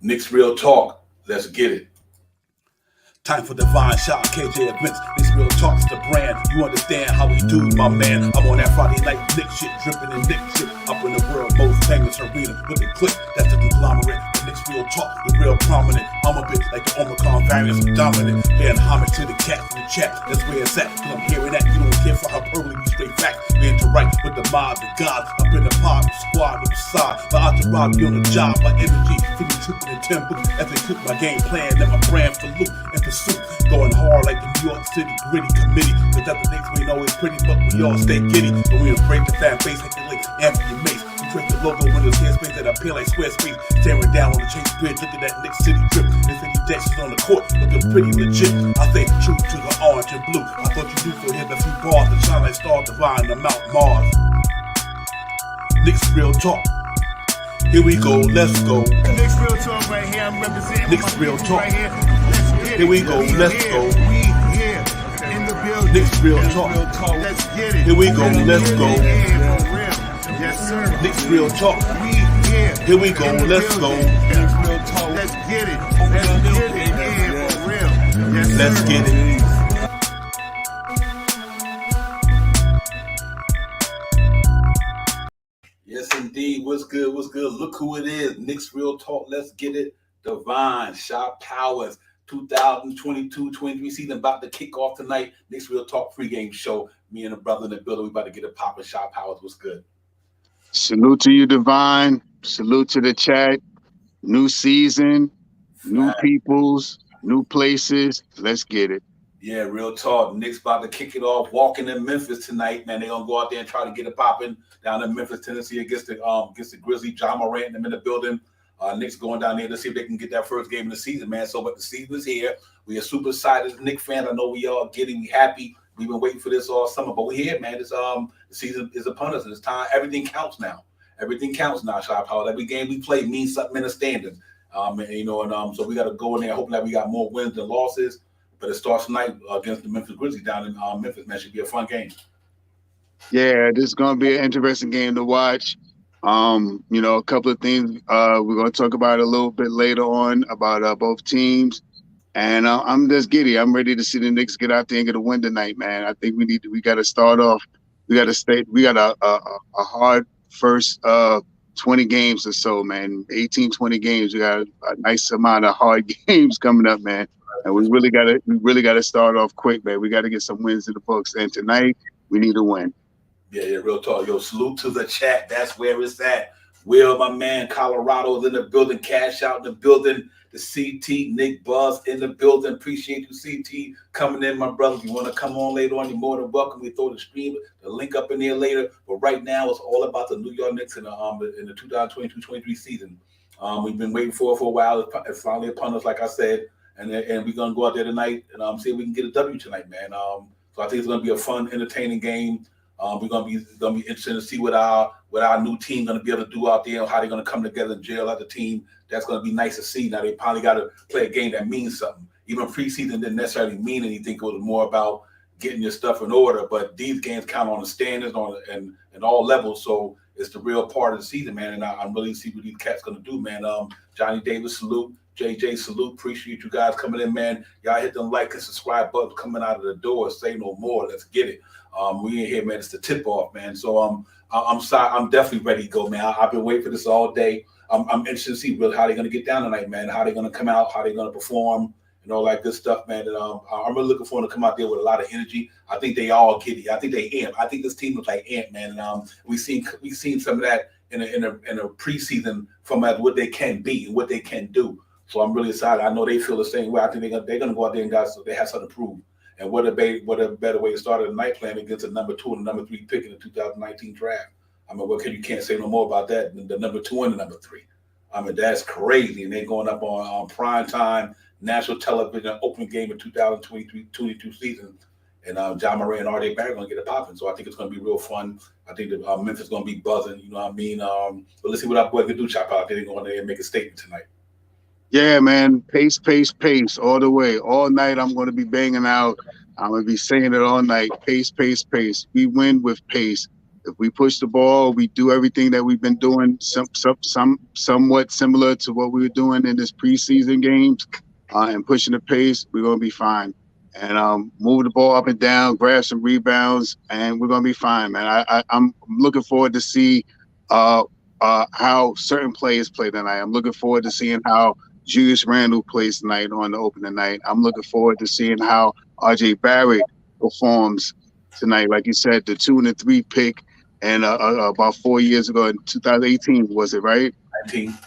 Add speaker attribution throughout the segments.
Speaker 1: Knicks Real Talk. Let's get it.
Speaker 2: Time for divine shot, KJ events. This real talk's the brand. You understand how we do, my man. I'm on that Friday night Nick shit, dripping in Nick shit. Up in the world most famous arena with the click. That's the conglomerate. The Knicks real talk, the real prominent. I'm a bit like the Omicron variants, dominant. Paying homage to the cats in the chat. That's where it's at. Cause I'm hearing that. You don't care for hyperbole, we straight facts. We interact with the mob, the gods. Up in the pod, the squad, with the side. The entourage be on the job, my energy. Feeling tripping in 10 books as they cook my game plan. And my brand for loot and pursuit. Going hard like the New York City gritty committee. Cause that's the things we know is pretty, but we all stay giddy. And we embrace the fan base like the late Anthony Mace. We trace the logo when there's space that appear like Squarespace. Staring down on the Chase Bridge, looking at Knicks City drip. The city decks is on the court, looking pretty legit. I think true to the orange and blue. I thought you knew for him a few bars to shine like stars divine on Mount Mars. Knicks real talk. Here we go, let's go.
Speaker 3: Knicks real talk right here. I'm representing
Speaker 2: Knicks real talk.
Speaker 3: right here.
Speaker 2: Here we go, let's go.
Speaker 3: We here in the building.
Speaker 2: Knicks real talk.
Speaker 3: Let's get it.
Speaker 2: Here we go, let's go.
Speaker 3: Yeah, for real. Yes, sir.
Speaker 2: Knicks real talk.
Speaker 3: We here.
Speaker 2: Here we go,
Speaker 3: in the
Speaker 2: let's go.
Speaker 3: building. Let's get it. Let's get it. Yeah, for real. Yes, sir.
Speaker 2: Let's get it.
Speaker 1: Yes, indeed. What's good? What's good? Look who it is. Knicks Real Talk. Let's get it. Divine Shot Powers. 2022-23 season about to kick off tonight. Knicks Real Talk pregame show. Me and a brother in the building. We about to get it popping. Shot Powers. What's good?
Speaker 4: Salute to you, Divine. Salute to the chat. New season, new peoples, new places. Let's get it.
Speaker 1: Yeah, real talk. Knicks about to kick it off. Walking in Memphis tonight, man. They're gonna go out there and try to get it popping down in Memphis, Tennessee, against the Grizzlies. John Morant and them in the building. Knicks going down there to see if they can get that first game of the season, man. So, but the season is here. We are super excited as Knicks fans. I know we all getting happy. We've been waiting for this all summer, but we're here, man. It's the season is upon us, and it's time. Everything counts now. Everything counts now, Shop Hall. Every game we play means something in the standings. So we got to go in there hoping that we got more wins than losses. But it starts tonight against the Memphis Grizzlies down in Memphis, man. Should be a fun game.
Speaker 4: Yeah, this is going to be an interesting game to watch. A couple of things we're going to talk about a little bit later on about both teams. And I'm just giddy. I'm ready to see the Knicks get out there and get a win tonight, man. I think we got to start off. We got a hard first 20 games or so, man. 18, 20 games. We got a nice amount of hard games coming up, man. And we really gotta start off quick, man. We gotta get some wins in the books. And tonight we need a win.
Speaker 1: Yeah, real talk. Yo, salute to the chat. That's where it's at. Will, my man, Colorado's in the building. Cash out in the building. The CT, Nick Buzz in the building. Appreciate you, CT, coming in, my brother. If you want to come on later on, you're more than welcome. We throw the link up in there later. But right now, it's all about the New York Knicks in the 2022-23 season. We've been waiting for it for a while. It's finally upon us, like I said. And we're going to go out there tonight and see if we can get a W tonight, man. So I think it's going to be a fun, entertaining game. We're going to be interested to see what our new team going to be able to do out there and how they're going to come together and gel as a team. That's going to be nice to see. Now, they probably got to play a game that means something. Even preseason didn't necessarily mean anything. It was more about getting your stuff in order. But these games count on the standards and all levels. So it's the real part of the season, man. And I'm really see what these cats going to do, man. Johnny Davis, salute. JJ, salute. Appreciate you guys coming in, man. Y'all hit them like and subscribe buttons coming out of the door. Say no more. Let's get it. We in here, man. It's the tip off, man. So I'm sorry. I'm definitely ready to go, man. I've been waiting for this all day. I'm interested to see really how they're gonna get down tonight, man. How they're gonna come out, how they're gonna perform, and all that good stuff, man. And I'm really looking for them to come out there with a lot of energy. I think they all get it. I think they amp. I think this team looks like amp, man. And we've seen some of that in a preseason from what they can be and what they can do. So I'm really excited. I know they feel the same way. I think they're gonna go out there and guys, so they have something to prove. And what a better way to start a night playing against a number 2 and a number 3 pick in the 2019 draft. I mean, you can't say no more about that than the number 2 and the number 3. I mean, that's crazy. And they're going up on prime time, national television, opening game of 2023-22 season. And John Morant and R.J. Barrett are going to get it popping. So I think it's going to be real fun. I think that Memphis is going to be buzzing. You know what I mean? But let's see what our boy can do, Chop out there. They're going there and make a statement tonight.
Speaker 4: Yeah, man. Pace, pace, pace all the way. All night I'm going to be banging out. I'm going to be saying it all night. Pace, pace, pace. We win with pace. If we push the ball, we do everything that we've been doing, somewhat similar to what we were doing in this preseason games, and pushing the pace, we're gonna be fine. And move the ball up and down, grab some rebounds, and we're gonna be fine, man. I'm looking forward to see how certain players play tonight. I'm looking forward to seeing how Julius Randle plays tonight on the opening night. I'm looking forward to seeing how R.J. Barrett performs tonight. Like you said, the 2 and the 3 pick, and about 4 years ago in 2018, was it right?
Speaker 1: 19.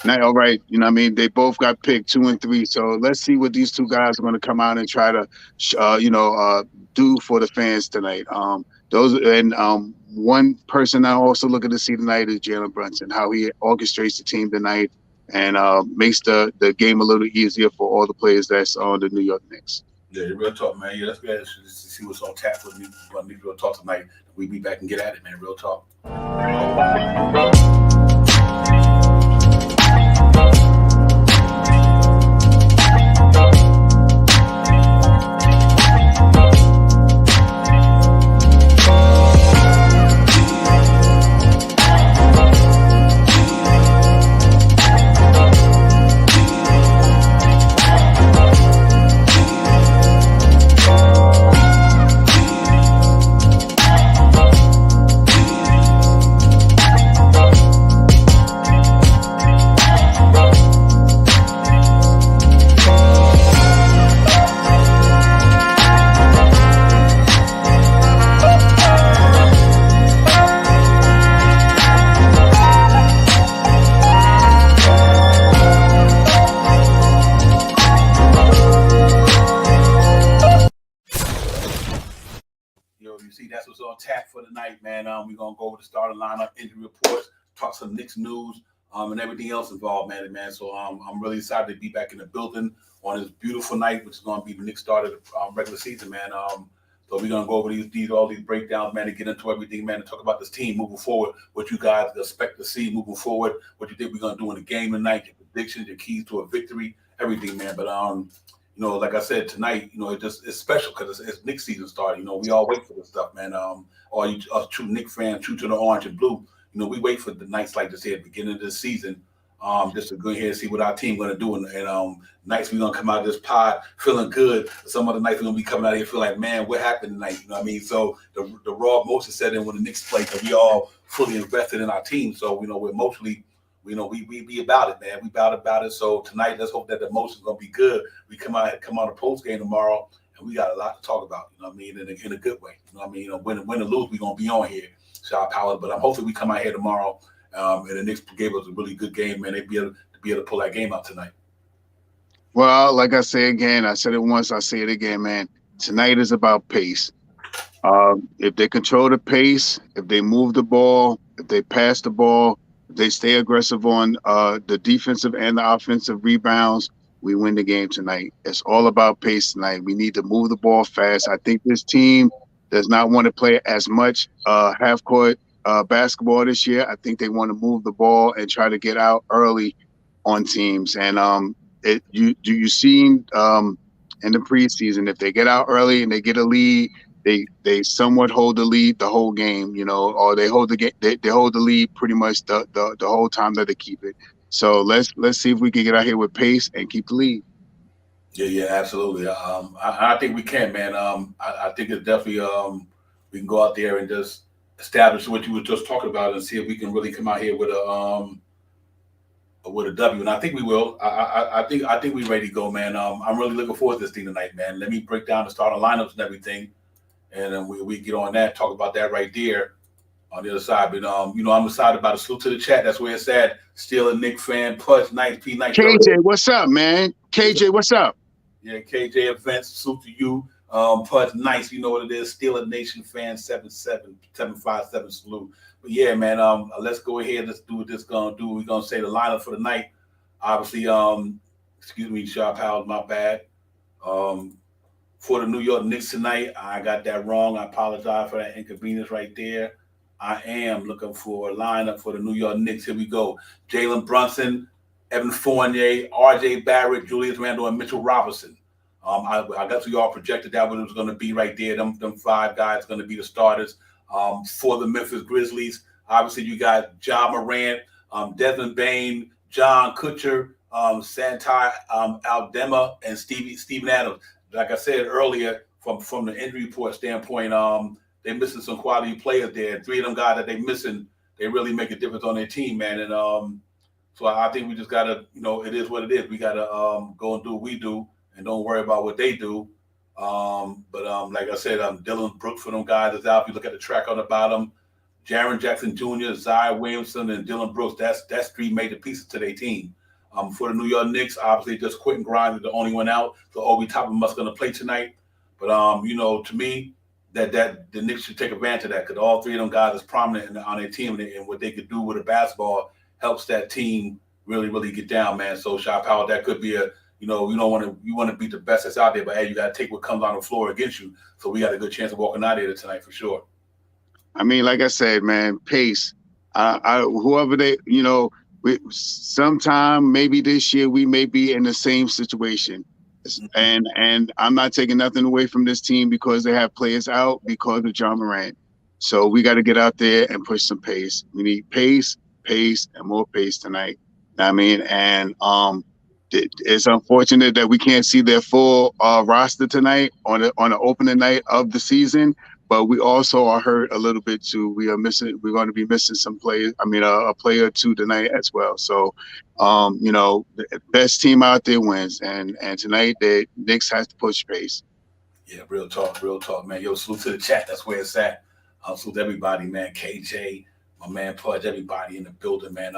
Speaker 4: Now, all right, you know what I mean? They both got picked 2 and 3. So let's see what these two guys are going to come out and try to, do for the fans tonight. One person I'm also looking to see tonight is Jalen Brunson, how he orchestrates the team tonight and makes the game a little easier for all the players that's on the New York Knicks.
Speaker 1: Yeah, real talk, man. Yeah, let's go ahead and see what's on tap for Real Talk tonight. We be back and get at it, man. Real talk. That's what's on tap for tonight, man. We're gonna go over the starting lineup, injury reports, talk some Knicks news, and everything else involved, man. So I'm really excited to be back in the building on this beautiful night, which is gonna be the Knicks start of the regular season, man. So we're gonna go over all these breakdowns, man, and get into everything, man, and talk about this team moving forward, what you guys expect to see moving forward, what you think we're gonna do in the game tonight, your predictions, your keys to a victory, everything, man. But like I said tonight, it's special because it's Knicks season starting. We all wait for this stuff, man. All you true Knicks fans, true to the orange and blue, we wait for the nights like this here at the beginning of the season, just to go ahead and see what our team gonna do. And nights we're gonna come out of this pod feeling good. Some other nights we're gonna be coming out here feeling like, man, what happened tonight? You know what I mean? So the raw emotion set in when the Knicks play because we all fully invested in our team. So we're emotionally. We be about it, man. We about it. So tonight, let's hope that the emotion's gonna be good. We come out a post game tomorrow, and we got a lot to talk about. You know what I mean? In a good way. You know what I mean? Win or lose, we gonna be on here. Shout out Power, but I'm hopefully we come out here tomorrow, and the Knicks gave us a really good game, man. They be able to pull that game out tonight.
Speaker 4: Well, like I say again, I said it once, I say it again, man. Tonight is about pace. If they control the pace, if they move the ball, if they pass the ball, they stay aggressive on the defensive and the offensive rebounds, we win the game tonight. It's all about pace tonight. We need to move the ball fast. I think this team does not want to play as much half-court basketball this year. I think they want to move the ball and try to get out early on teams. And you seen in the preseason, if they get out early and they get a lead, they somewhat hold the lead the whole game, or they hold they hold the lead pretty much the whole time that they keep it. So let's see if we can get out here with pace and keep the lead.
Speaker 1: Yeah, absolutely. I think we can, man. I think it's definitely we can go out there and just establish what you were just talking about and see if we can really come out here with a W. And I think we will. I think we're ready to go, man. I'm really looking forward to this thing tonight, man. Let me break down the starting lineups and everything. And then we get on that, talk about that right there on the other side. But, I'm excited about a salute to the chat. That's where it's at. Still a Knicks fan. Push, nice, P, nice.
Speaker 4: KJ, what's up, man? KJ, what's up?
Speaker 1: Yeah, KJ events, salute to you. Push, nice. You know what it is. Still a Nation fan, 757 salute. But, yeah, man, let's go ahead. Let's do what this going to do. We're going to say the lineup for the night. Obviously, excuse me, Sharp Howell, my bad. For the New York Knicks tonight, I got that wrong. I apologize for that inconvenience right there. I am looking for a lineup for the New York Knicks. Here we go. Jalen Brunson, Evan Fournier, R.J. Barrett, Julius Randle, and Mitchell Robinson. I guess we all projected that what it was going to be right there. Them 5 guys going to be the starters. for the Memphis Grizzlies. Obviously, you got Ja Morant, Desmond Bane, John Kutcher, Santai Aldema, and Steven Adams. Like I said earlier, from the injury report standpoint, they're missing some quality players there. 3 of them guys that they're missing, they really make a difference on their team, man. And so I think we just got to, it is what it is. We got to go and do what we do and don't worry about what they do. But like I said, Dylan Brooks for them guys is out. If you look at the track on the bottom, Jaren Jackson Jr., Zion Williamson, and Dylan Brooks, that's 3 major pieces to their team. For the New York Knicks, obviously just Quentin Grimes is the only one out. So Obi Toppin must going to play tonight. But, to me, that the Knicks should take advantage of that because all 3 of them guys is prominent on their team, and what they could do with a basketball helps that team really, really get down, man. So, Shot Power, that could be you want to beat the best that's out there, but hey, you got to take what comes on the floor against you. So we got a good chance of walking out of there tonight for sure.
Speaker 4: I mean, like I said, man, pace. Whoever they, sometime maybe this year we may be in the same situation. And I'm not taking nothing away from this team because they have players out because of Ja Morant. So we got to get out there and push some pace. We need pace, and more pace tonight. I mean, and it's unfortunate that we can't see their full roster tonight on the opening night of the season. But we also are hurt a little bit too. We're going to be missing some players. I mean, a player or 2 tonight as well. So, the best team out there wins, and tonight the Knicks has to push pace.
Speaker 1: Yeah, real talk, man. Yo, salute to the chat. That's where it's at. Salute everybody, man. KJ, my man Pudge, everybody in the building, man.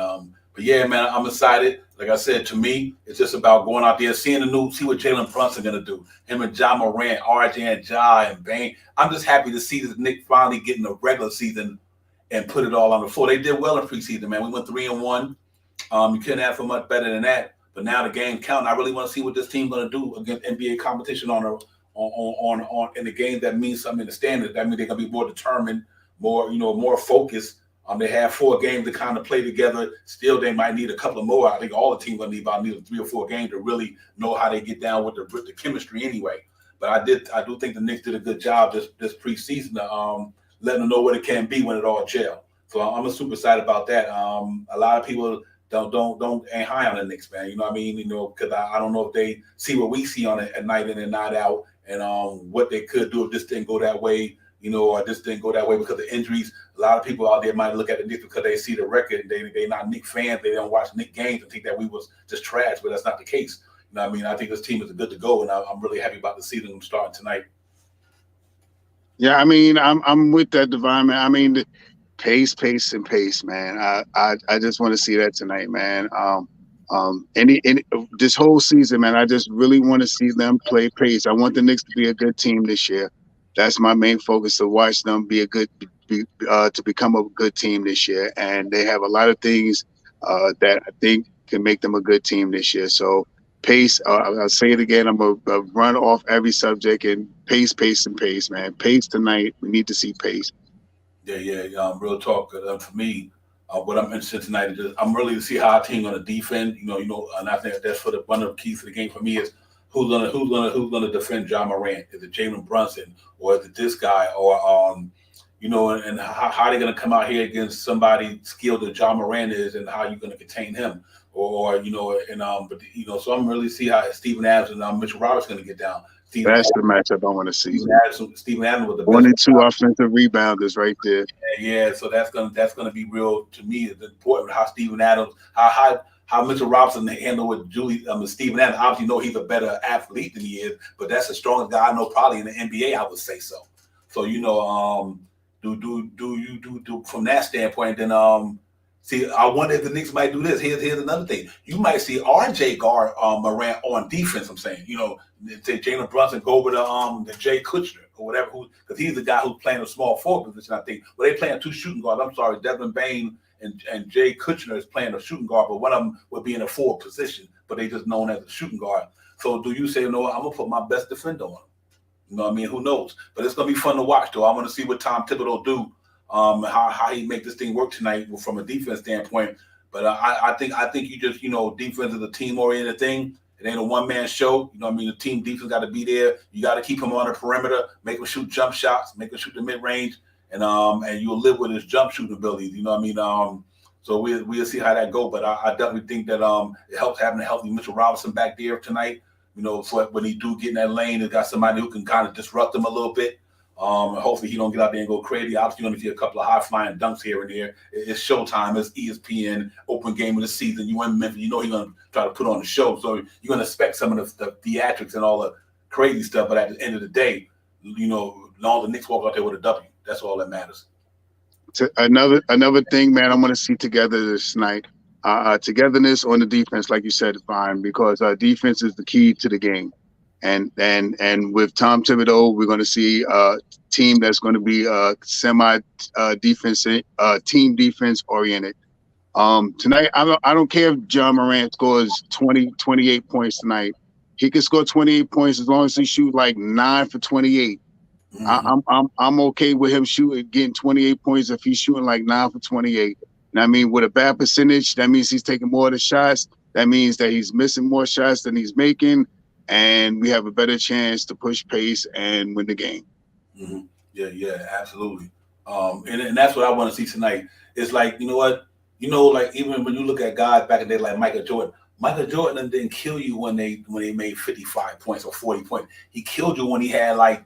Speaker 1: But yeah, man, I'm excited. Like I said, to me, it's just about going out there, seeing the news, see what Jalen Brunson gonna do. Him and Ja Morant, RJ and Ja and Bane. I'm just happy to see the Knicks finally getting a regular season and put it all on the floor. They did well in preseason, man. We went 3-1. You couldn't have for much better than that. But now the game counting. I really want to see what this team gonna do against NBA competition on in the game that means something in the standard. That means they're gonna be more determined, more focused. They have 4 games to kind of play together. Still, they might need a couple of more. I think all the teams will need 3 or 4 games to really know how they get down with the chemistry anyway. But I do think the Knicks did a good job this preseason to letting them know what it can be when it all gel. So I'm super excited about that. A lot of people ain't high on the Knicks, man. You know what I mean? Because I don't know if they see what we see on it at night in and night out, and what they could do if this didn't go that way. Or this didn't go that way because of injuries. A lot of people out there might look at the Knicks because they see the record. They not Knicks fans. They don't watch Knicks games and think that we was just trash, but that's not the case. You know what I mean? I think this team is good to go, and I'm really happy about the season starting tonight.
Speaker 4: Yeah, I mean, I'm with that, Divine, man. I mean, pace, man. I just want to see that tonight, man. Any this whole season, man, I just really want to see them play pace. I want the Knicks to be a good team this year. That's my main focus, to watch them to become a good team this year. And they have a lot of things that I think can make them a good team this year. So pace, I'll say it again, I'm going to run off every subject, and pace, man. Pace tonight. We need to see pace.
Speaker 1: Yeah. Real talk. For me, what I'm interested in tonight is I'm really to see how our team going to defend. And I think that's one of the keys to the game for me is who's gonna defend Ja Morant? Is it Jalen Brunson, or is it this guy, or and how they gonna come out here against somebody skilled that Ja Morant is, and how you gonna contain him, so I'm really see how Steven Adams and Mitchell Roberts gonna get down.
Speaker 4: That's the matchup I want to see.
Speaker 1: Steven Adams with the
Speaker 4: 1 and 2 offensive rebounders right there.
Speaker 1: Yeah. So that's gonna be real to me. It's important how Steven Adams, how Mitchell Robinson handled with Steven Adams. Obviously, know he's a better athlete than he is, but that's the strongest guy I know probably in the NBA. I would say so. So do from that standpoint. Then see, I wonder if the Knicks might do this. Here's another thing. You might see RJ guard Morant on defense. I'm saying, say Jalen Brunson go over to Jay Kutcher or whatever, because he's the guy who's playing a small forward position. I think. Well, they playing 2 shooting guards. I'm sorry, Desmond Bane and Jay Kutcher is playing a shooting guard, but one of them would be in a forward position, but they just known as a shooting guard. So do you say, I'm going to put my best defender on him? You know what I mean? Who knows? But it's going to be fun to watch, though. I want to see what Tom Thibodeau do, how he make this thing work tonight from a defense standpoint. But I think you just, defense is a team-oriented thing. It ain't a one-man show. You know what I mean? The team defense got to be there. You got to keep him on the perimeter, make him shoot jump shots, make him shoot the mid-range. and you'll live with his jump shooting abilities. You know what I mean? So we'll see how that go. But I definitely think that it helps having a healthy Mitchell Robinson back there tonight. You know, for when he do get in that lane, it's got somebody who can kind of disrupt him a little bit. Hopefully he don't get out there and go crazy. Obviously, you're going to see a couple of high-flying dunks here and there. It's showtime. It's ESPN, open game of the season. You in Memphis, you know he's going to try to put on the show. So you're going to expect some of the theatrics and all the crazy stuff. But at the end of the day, you know, long the Knicks walk out there with a W. That's all that matters.
Speaker 4: Another thing, man, I'm going to see together this night. Togetherness on the defense, like you said, is fine because defense is the key to the game. And with Tom Thibodeau, we're going to see a team that's going to be semi defensive, team defense oriented. Tonight, I don't care if John Morant scores 28 points tonight. He can score 28 points as long as he shoot like 9 for 28. Mm-hmm. I'm okay with him getting 28 points if he's shooting like 9 for 28. And I mean, with a bad percentage, that means he's taking more of the shots. That means that he's missing more shots than he's making. And we have a better chance to push pace and win the game.
Speaker 1: Mm-hmm. Yeah, absolutely. And that's what I want to see tonight. It's like, you know what? You know, like even when you look at guys back in the day like Michael Jordan didn't kill you when they made 55 points or 40 points. He killed you when he had like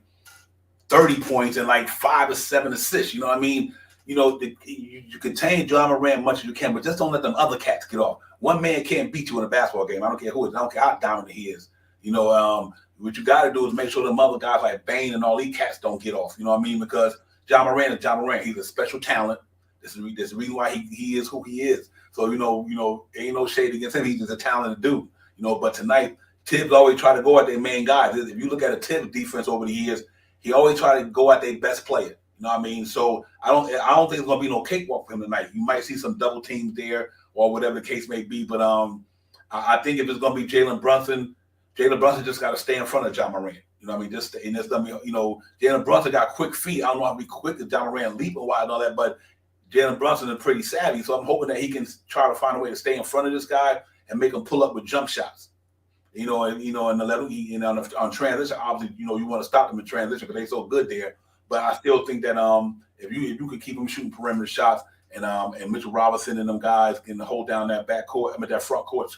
Speaker 1: 30 points and like 5 or 7 assists. You know what I mean? You know, you contain John Morant much as you can, but just don't let them other cats get off. One man can't beat you in a basketball game. I don't care who it is. I don't care how dominant he is. You know, what you got to do is make sure them other guys like Bane and all these cats don't get off. You know what I mean? Because John Morant is John Morant. He's a special talent. This is the reason why he is who he is. So, you know, ain't no shade against him. He's just a talented dude. You know, but tonight, Tibbs always try to go at their main guys. If you look at a Tibbs defense over the years, he always try to go at their best player. You know what I mean? So I don't think it's gonna be no cakewalk for him tonight. You might see some double teams there or whatever the case may be. But I think if it's gonna be Jalen Brunson just got to stay in front of John Morant. You know what I mean? Just and it's you know, Jalen Brunson got quick feet. I don't know how quick as John Morant leaping wide and all that, but Jalen Brunson is pretty savvy. So I'm hoping that he can try to find a way to stay in front of this guy and make him pull up with jump shots. You know, and the level on transition, obviously, you know, you want to stop them in transition because they're so good there. But I still think that if you could keep them shooting perimeter shots and Mitchell Robinson and them guys can hold down that that front court,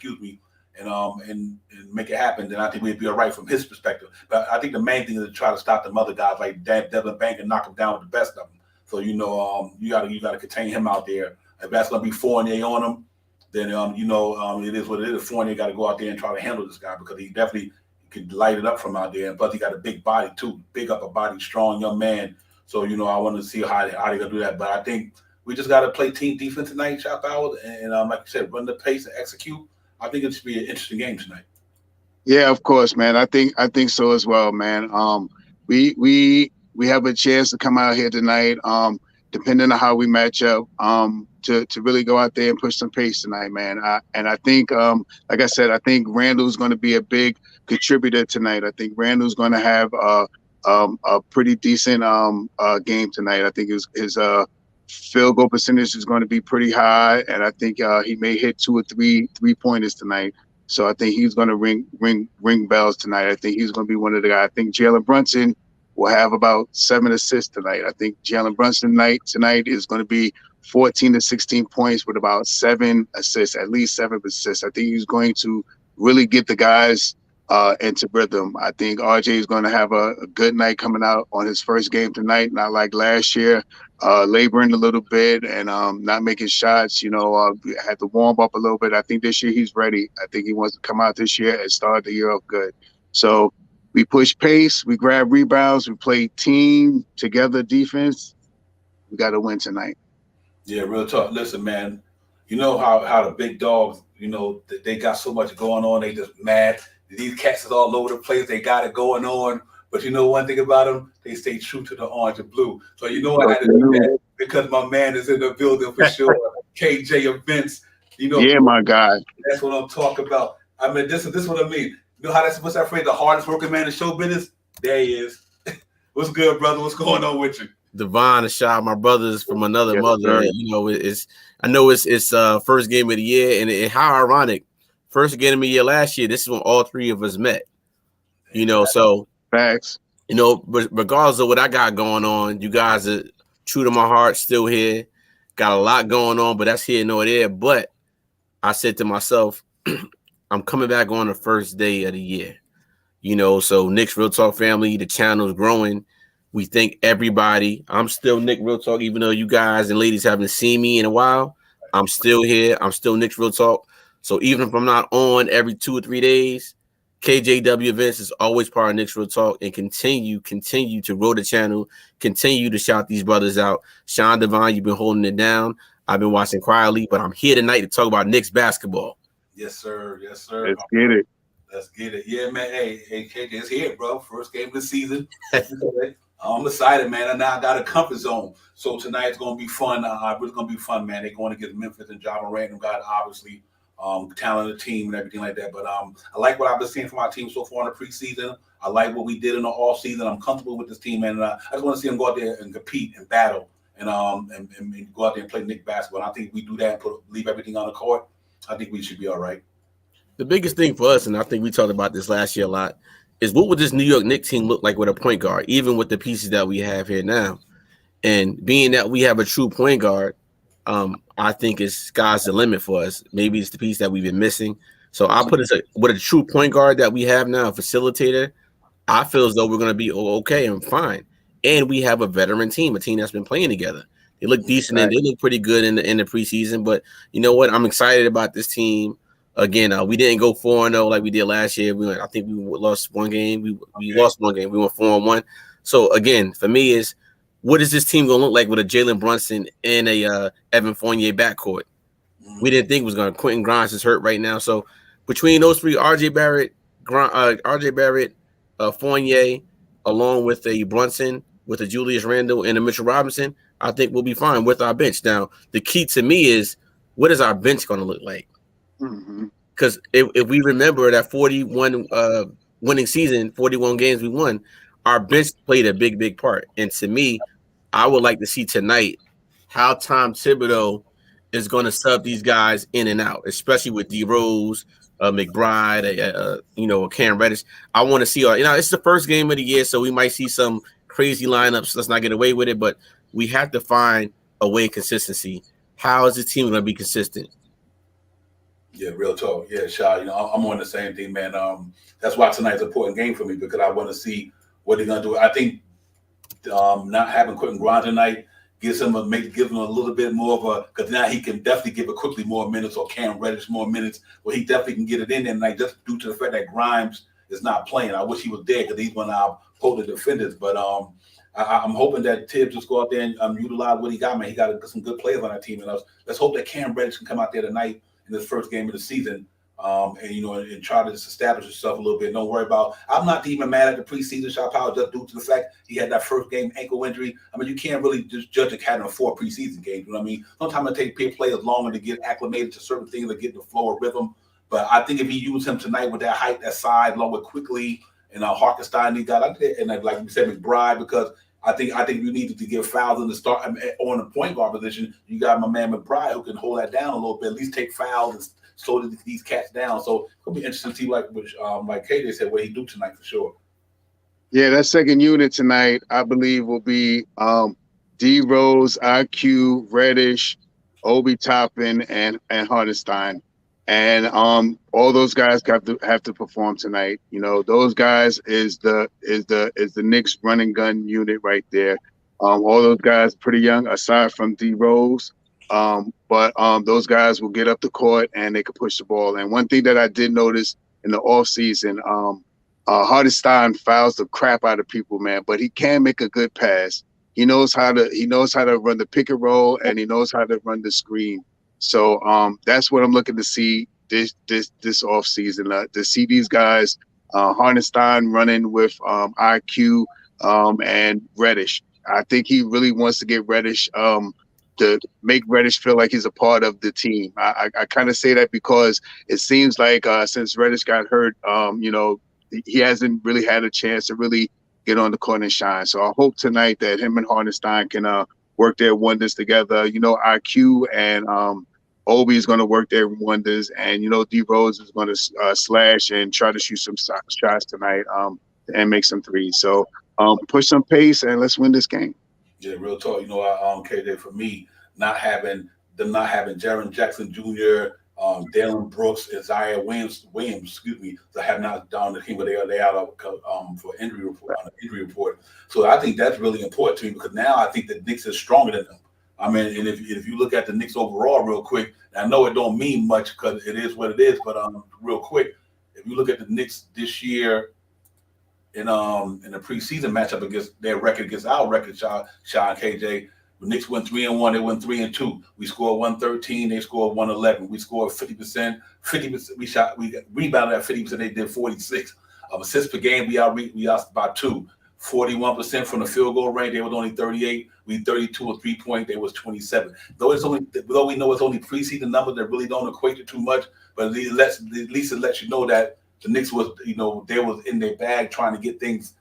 Speaker 1: and make it happen, then I think we'd be all right from his perspective. But I think the main thing is to try to stop them other guys like Devin Bank and knock them down with the best of them. So you know, you gotta contain him out there. If that's gonna be Fournier on him, then it is what it is. Fournier got to go out there and try to handle this guy because he definitely could light it up from out there. And plus, he got a big body too, big upper body, strong young man. So you know, I want to see how they gonna do that. But I think we just got to play team defense tonight, Chop Howard, and like you said, run the pace and execute. I think it should be an interesting game tonight.
Speaker 4: Yeah, of course, man. I think so as well, man. We have a chance to come out here tonight, depending on how we match up, to really go out there and push some pace tonight, man. I think, like I said, I think Randall's going to be a big contributor tonight. I think Randall's going to have a pretty decent game tonight. I think his field goal percentage is going to be pretty high, and I think he may hit 2 or 3 3-pointers tonight. So I think he's going to ring bells tonight. I think he's going to be one of the guys. I think Jalen Brunson will have about 7 assists tonight. I think Jalen Brunson tonight is going to be 14 to 16 points with about 7 assists, at least 7 assists. I think he's going to really get the guys into rhythm. I think RJ is going to have a good night coming out on his first game tonight, not like last year, laboring a little bit and not making shots, had to warm up a little bit. I think this year he's ready. I think he wants to come out this year and start the year off good. So we push pace, we grab rebounds, we play team together defense. We got to win tonight.
Speaker 1: Yeah, real talk. Listen, man, you know how the big dogs, they got so much going on. They just mad. These cats is all over the place. They got it going on. But you know one thing about them? They stay true to the orange and blue. So you know I had to do that because my man is in the building for sure. KJ Events.
Speaker 4: Yeah, my guy.
Speaker 1: That's what I'm talking about. I mean, this is what I mean. You know how what's that phrase? The hardest working man in show business? There he is. What's good, brother? What's going on with you?
Speaker 5: Devon and Shaw, my brothers from another mother. Sir. I know it's first game of the year, and how ironic. First game of the year last year, this is when all three of us met. So
Speaker 4: facts.
Speaker 5: But regardless of what I got going on, you guys are True to my heart, still here. Got a lot going on, but that's here nor there. But I said to myself, I'm coming back on the first day of the year. So Knicks Real Talk family, the channel's growing. We thank everybody. I'm still Nick Real Talk, even though you guys and ladies haven't seen me in a while. I'm still here. I'm still Knicks Real Talk. So even if I'm not on every 2 or 3 days, KJW Events is always part of Knicks Real Talk, and continue to grow the channel, continue to shout these brothers out. Sean Devine, you've been holding it down. I've been watching quietly, but I'm here tonight to talk about Knicks basketball.
Speaker 1: Yes, sir. Yes, sir.
Speaker 4: Let's get it.
Speaker 1: Let's get it. Yeah, man. Hey, KJ, it's here, bro. First game of the season. I'm excited, man. And now I got a comfort zone. So tonight's going to be fun. It's going to be fun, man. They're going against Memphis and Ja Morant, got obviously talented team and everything like that. But I like what I've been seeing from our team so far in the preseason. I like what we did in the off season. I'm comfortable with this team, man. And I just want to see them go out there and compete and battle and go out there and play Knicks basketball. And I think if we do that and leave everything on the court, I think we should be all right.
Speaker 5: The biggest thing for us, and I think we talked about this last year a lot, is what would this New York Knicks team look like with a point guard, even with the pieces that we have here now. And being that we have a true point guard, I think it's sky's the limit for us. Maybe it's the piece that we've been missing. So I put us with a true point guard that we have now, a facilitator. I feel as though we're going to be okay and fine. And we have a veteran team, a team that's been playing together. They look decent and they look pretty good in the preseason. But you know what? I'm excited about this team. Again, we didn't go 4-0 like we did last year. I think we lost one game. We lost one game. We went 4-1. So again, for me, is what is this team going to look like with a Jalen Brunson and a Evan Fournier backcourt? We didn't think it was going to. Quentin Grimes is hurt right now. So between those three, RJ Barrett, Fournier, along with a Brunson, with a Julius Randle and a Mitchell Robinson, I think we'll be fine with our bench. Now, the key to me is, what is our bench going to look like? Because if we remember that 41 winning season, 41 games we won, our bench played a big part. And to me, I would like to see tonight how Tom Thibodeau is going to sub these guys in and out, especially with D Rose, McBride, Cam Reddish. I want to see it's the first game of the year, so we might see some crazy lineups. Let's not get away with it, but we have to find a way of consistency. How is the team going to be consistent?
Speaker 1: Yeah, real talk. Yeah, Sha, I'm on the same thing, man. That's why tonight's an important game for me, because I want to see what they're gonna do. I think not having Quentin Grimes tonight give him a little bit more of a, because now he can definitely give it quickly more minutes, or Cam Reddish more minutes, where he definitely can get it in there tonight, just due to the fact that Grimes is not playing. I wish he was there, because he's one of our potent defenders. But I'm hoping that Tibbs just go out there and utilize what he got, man. He got some good players on that team, and let's hope that Cam Reddish can come out there tonight in this first game of the season, and try to just establish himself a little bit. Don't worry about. I'm not even mad at the preseason shot power, just due to the fact he had that first game ankle injury. I mean, you can't really just judge a cat in 4 preseason games. You know what I mean? Sometimes it takes players longer to get acclimated to certain things, to get the flow of rhythm. But I think if he used him tonight with that height, that size, along with quickly and Hartenstein, he got and like we said, McBride, because I think we needed to give fouls in the start on the point guard position. You got my man McBride, who can hold that down a little bit, at least take fouls and slow these cats down. So it'll be interesting to see, like KJ said, what he do tonight for sure.
Speaker 4: Yeah, that second unit tonight, I believe, will be D Rose, IQ, Reddish, Obi Toppin, and Hartenstein. And all those guys have to perform tonight. Those guys is the Knicks running gun unit right there. All those guys pretty young, aside from D Rose. But those guys will get up the court and they can push the ball. And one thing that I did notice in the offseason, Hartenstein fouls the crap out of people, man, but he can make a good pass. He knows how to run the pick and roll, and he knows how to run the screen. So that's what I'm looking to see this offseason. To see these guys, Hartenstein running with IQ and Reddish. I think he really wants to get Reddish to make Reddish feel like he's a part of the team. I kind of say that because it seems like since Reddish got hurt, he hasn't really had a chance to really get on the court and shine. So I hope tonight that him and Hartenstein can work their wonders together. IQ and Obi is going to work their wonders, and D Rose is going to slash and try to shoot some shots tonight and make some threes. So push some pace and let's win this game.
Speaker 1: Yeah, real talk. You know, KJ, for me, not having Jaren Jackson Jr., Dalen Brooks, Isaiah Williams, excuse me, that have not done the team, but they are for injury report on the injury report. So I think that's really important to me because now I think the Knicks is stronger than them. I mean, and if you look at the Knicks overall, real quick, I know it don't mean much because it is what it is, but real quick, if you look at the Knicks this year in the preseason matchup against their record against our record, Sean KJ. The Knicks went 3-1. They went 3-2. We scored 113. They scored 111. We scored 50%. 50%. We rebounded at 50%. They did 46. Assists per game. We out by 2. 41% from the field goal range. They was only 38. We 32 or 3-point. They was 27. Though we know it's only preseason numbers that really don't equate to too much, but at least it lets you know that the Knicks was, they was in their bag trying to get things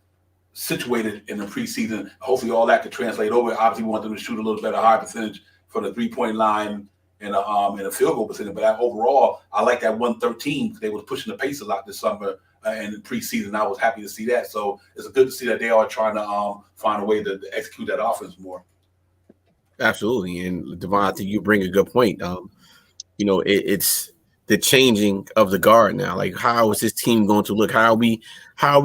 Speaker 1: situated in the preseason. Hopefully all that could translate over. Obviously, we want them to shoot a little better high percentage from the 3-point line and a field goal percentage. But overall, I like that 113. They was pushing the pace a lot this summer in the preseason. I was happy to see that. So it's good to see that they are trying to find a way to execute that offense more.
Speaker 5: Absolutely. And Devon, I think you bring a good point. It's the changing of the guard now. Like, how is this team going to look? How are we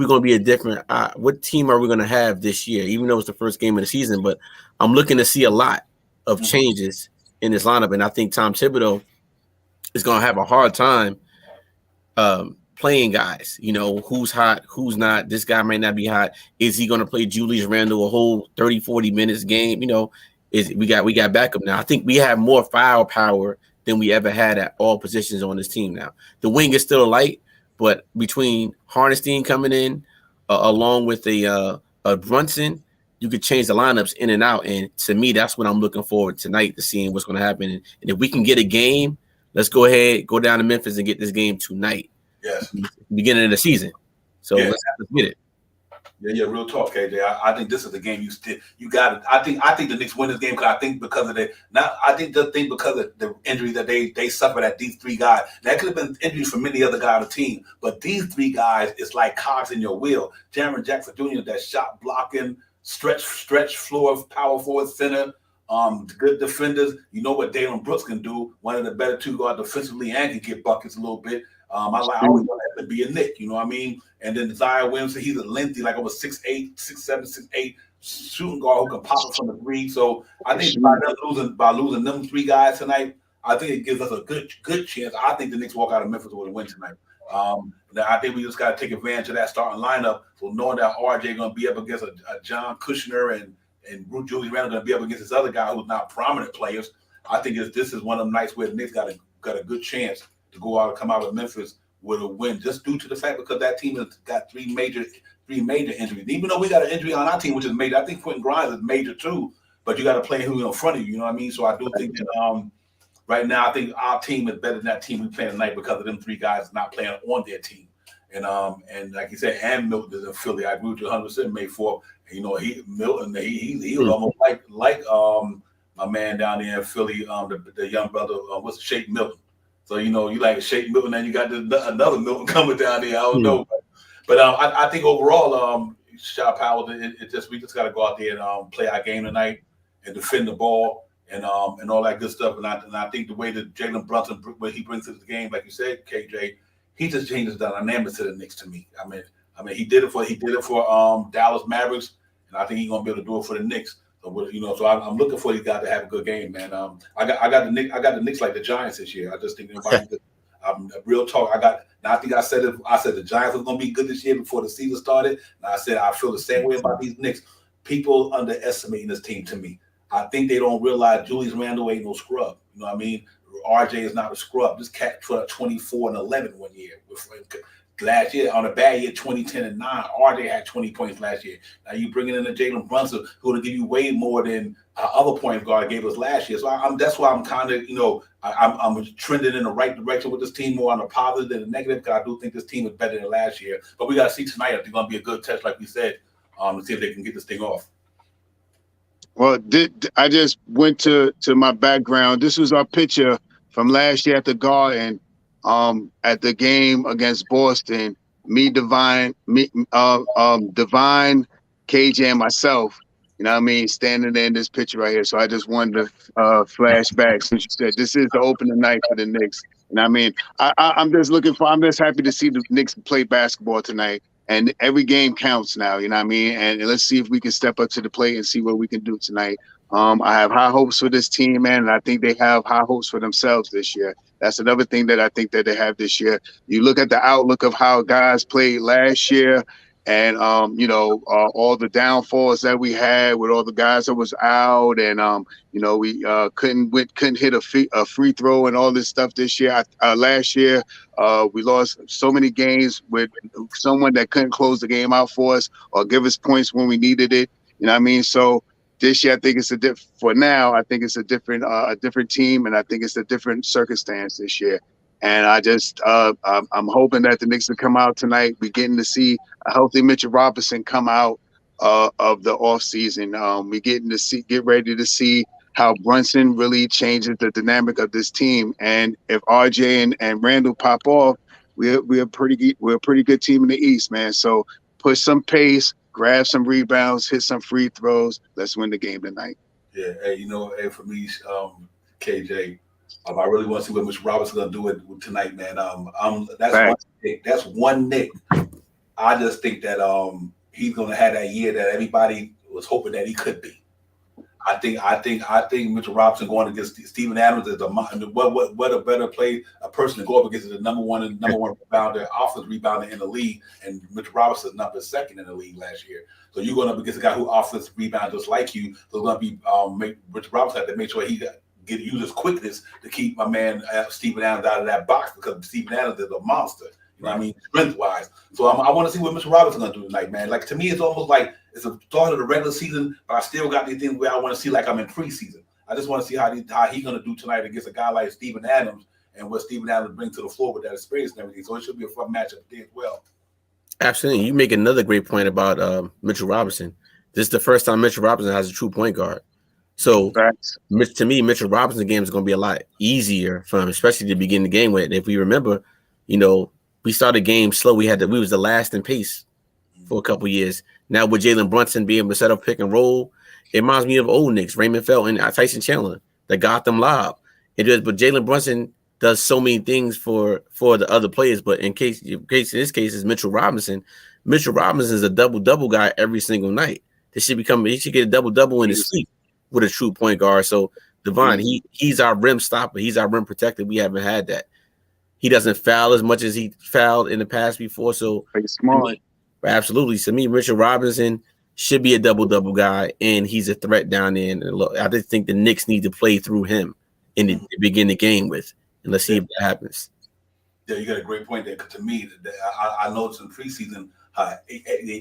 Speaker 5: going to be a different? What team are we going to have this year? Even though it's the first game of the season, but I'm looking to see a lot of changes in this lineup, and I think Tom Thibodeau is going to have a hard time playing guys. Who's hot, who's not. This guy might not be hot. Is he going to play Julius Randle a whole 30, 40 minutes game? We got backup now. I think we have more firepower than we ever had at all positions on this team now. The wing is still light, but between Hartenstein coming in along with a Brunson, you could change the lineups in and out. And to me, that's what I'm looking forward tonight to seeing what's going to happen. And if we can get a game, let's go down to Memphis and get this game tonight.
Speaker 1: Yes.
Speaker 5: Beginning of the season. So let's get it.
Speaker 1: Yeah, real talk, KJ. I think this is the game you got it. I think the Knicks win this game because I think because of the injury that they suffered at these three guys. That could have been injuries for many other guys on the team, but these three guys is like cogs in your wheel. Jaren Jackson Jr., that shot blocking, stretch floor, power forward, center, good defenders. You know what Dalen Brooks can do. One of the better two guard defensively and can get buckets a little bit. I always want that to be a Knick, you know what I mean? And then Isaiah Williams, he's a lengthy, like over 6'8", 6'7", 6'8", shooting guard who can pop it from the three. So I think by losing them three guys tonight, I think it gives us a good chance. I think the Knicks walk out of Memphis with a win tonight. I think we just got to take advantage of that starting lineup. So knowing that RJ going to be up against a John Kushner and Julius Randle going to be up against this other guy who's not prominent players, I think this is one of them nights where the Knicks got a good chance to go out and come out of Memphis with a win, just due to the fact because that team has got three major injuries. Even though we got an injury on our team, which is major, I think Quentin Grimes is major too. But you got to play who's in front of you. You know what I mean? So I do think that right now, I think our team is better than that team we playing tonight because of them three guys not playing on their team. And like you said, and Milton is in Philly. I agree with you 100%. May 4th. And, Milton, he was almost like my man down there in Philly, the young brother, what's Shake Milton. So, you like Shake Milton, and you got another Milton coming down there. I don't know. But I think overall, Shaw Powell, we just got to go out there and play our game tonight and defend the ball and all that good stuff. And I think the way that Jalen Brunson, what he brings to the game, like you said, KJ, he just changes the dynamics to the Knicks to me. I mean, he did it for Dallas Mavericks, and I think he's gonna be able to do it for the Knicks. So I'm looking for these guys to have a good game, man. I got the Knicks like the Giants this year. I just think real talk. I think I said the Giants was gonna be good this year before the season started. And I said I feel the same way about these Knicks. People underestimating this team to me. I think they don't realize Julius Randle ain't no scrub. You know what I mean? RJ is not a scrub. This cat put 24 and 11 one year. Last year, on a bad year, 2010 and 9, RJ had 20 points last year. Now you bringing in a Jalen Brunson who will give you way more than other point guard gave us last year. So that's why I'm kind of, I'm trending in the right direction with this team, more on the positive than the negative, because I do think this team is better than last year. But we got to see tonight if they're going to be a good test, like we said, to see if they can get this thing off.
Speaker 4: Well, I just went to my background. This was our picture from last year at the Garden. At the game against Boston, Divine, KJ, and myself, You know what I mean? Standing there in this picture right here. So I just wanted to flash back since you said this is the opening night for the Knicks. And I mean, I'm just happy to see the Knicks play basketball tonight. And every game counts now, you know what I mean? And let's see if we can step up to the plate and see what we can do tonight. I have high hopes for this team, man, and I think they have high hopes for themselves this year. That's another thing that I think that they have this year. You look at the outlook of how guys played last year, and all the downfalls that we had with all the guys that was out, and we couldn't hit a free throw and all this stuff this year. Last year, we lost so many games with someone that couldn't close the game out for us or give us points when we needed it. You know what I mean? So this year, I think it's for now. I think it's a different team, and I think it's a different circumstance this year. And I just, I'm hoping that the Knicks will come out tonight. We're getting to see a healthy Mitchell Robinson come out of the offseason. We're getting to get ready to see how Brunson really changes the dynamic of this team. And if RJ and Randall pop off, we're a pretty good team in the East, man. So push some pace, grab some rebounds, hit some free throws. Let's win the game tonight.
Speaker 1: Yeah, hey, for me, KJ. I really want to see what Mr. Roberts is going to do it tonight, man. That's one Nick. I just think that he's going to have that year that everybody was hoping that he could be. I think Mitchell Robinson going against Steven Adams is what a better person to go up against is the number one rebounder, offensive rebounder in the league, and Mitchell Robinson is number second in the league last year. So you're going up against a guy who offensive rebounds just like you. So it's going to be Mitchell Robinson have to make sure he use his quickness to keep my man Steven Adams out of that box, because Steven Adams is a monster. You know what I mean, strength-wise. So I want to see what Mr. Robinson going to do tonight, man. Like, to me, it's almost like it's the start of the regular season, but I still got these things where I want to see like I'm in preseason. I just want to see how he's going to do tonight against a guy like Steven Adams and what Steven Adams brings to the floor with that experience and everything. So it should be a fun matchup there as well.
Speaker 5: Absolutely. You make another great point about Mitchell Robinson. This is the first time Mitchell Robinson has a true point guard. So to me, Mitchell Robinson's game is going to be a lot easier for him, especially to begin the game with. If we remember, we started game slow. We was the last in pace for a couple years. Now with Jalen Brunson being able to set up pick and roll, it reminds me of old Knicks, Raymond Felton and Tyson Chandler, that got them lob. But Jalen Brunson does so many things for the other players. But in this case is Mitchell Robinson. Mitchell Robinson is a double guy every single night. He should get a double in his sleep with a true point guard. So Devon, he's our rim stopper. He's our rim protector. We haven't had that. He doesn't foul as much as he fouled in the past before. So
Speaker 4: smart.
Speaker 5: Absolutely. To me, Mitchell Robinson should be a double guy, and he's a threat down there. And I just think the Knicks need to play through him and to begin the game with. And let's see if that happens.
Speaker 1: Yeah, you got a great point there. Because to me, I noticed in preseason,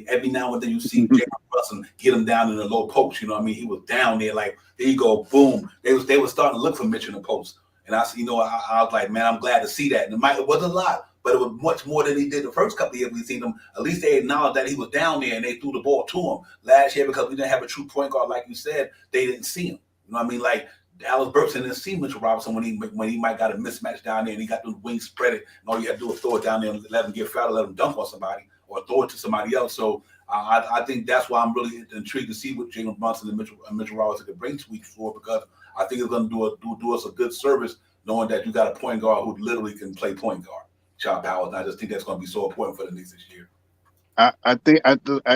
Speaker 1: every now and then you see Jalen Brunson get him down in the low post. You know what I mean? He was down there, like, there you go, boom. They were starting to look for Mitch in the post. And I was like, man, I'm glad to see that. And it wasn't a lot, but it was much more than he did the first couple of years we seen him. At least they acknowledged that he was down there and they threw the ball to him. Last year, because we didn't have a true point guard, like you said, they didn't see him. You know what I mean? Like, Dallas Burton didn't see Mitchell Robinson when he might got a mismatch down there and he got the wings spread it, and all you had to do was throw it down there and let him get fouled, let him dunk on somebody or throw it to somebody else. So I think that's why I'm really intrigued to see what Jalen Brunson and Mitchell Robinson can bring to each floor, because I think it's going to do us a good service knowing that you got a point guard who literally can play point guard, John Powell. And I just think that's going to be so important for the Knicks this year.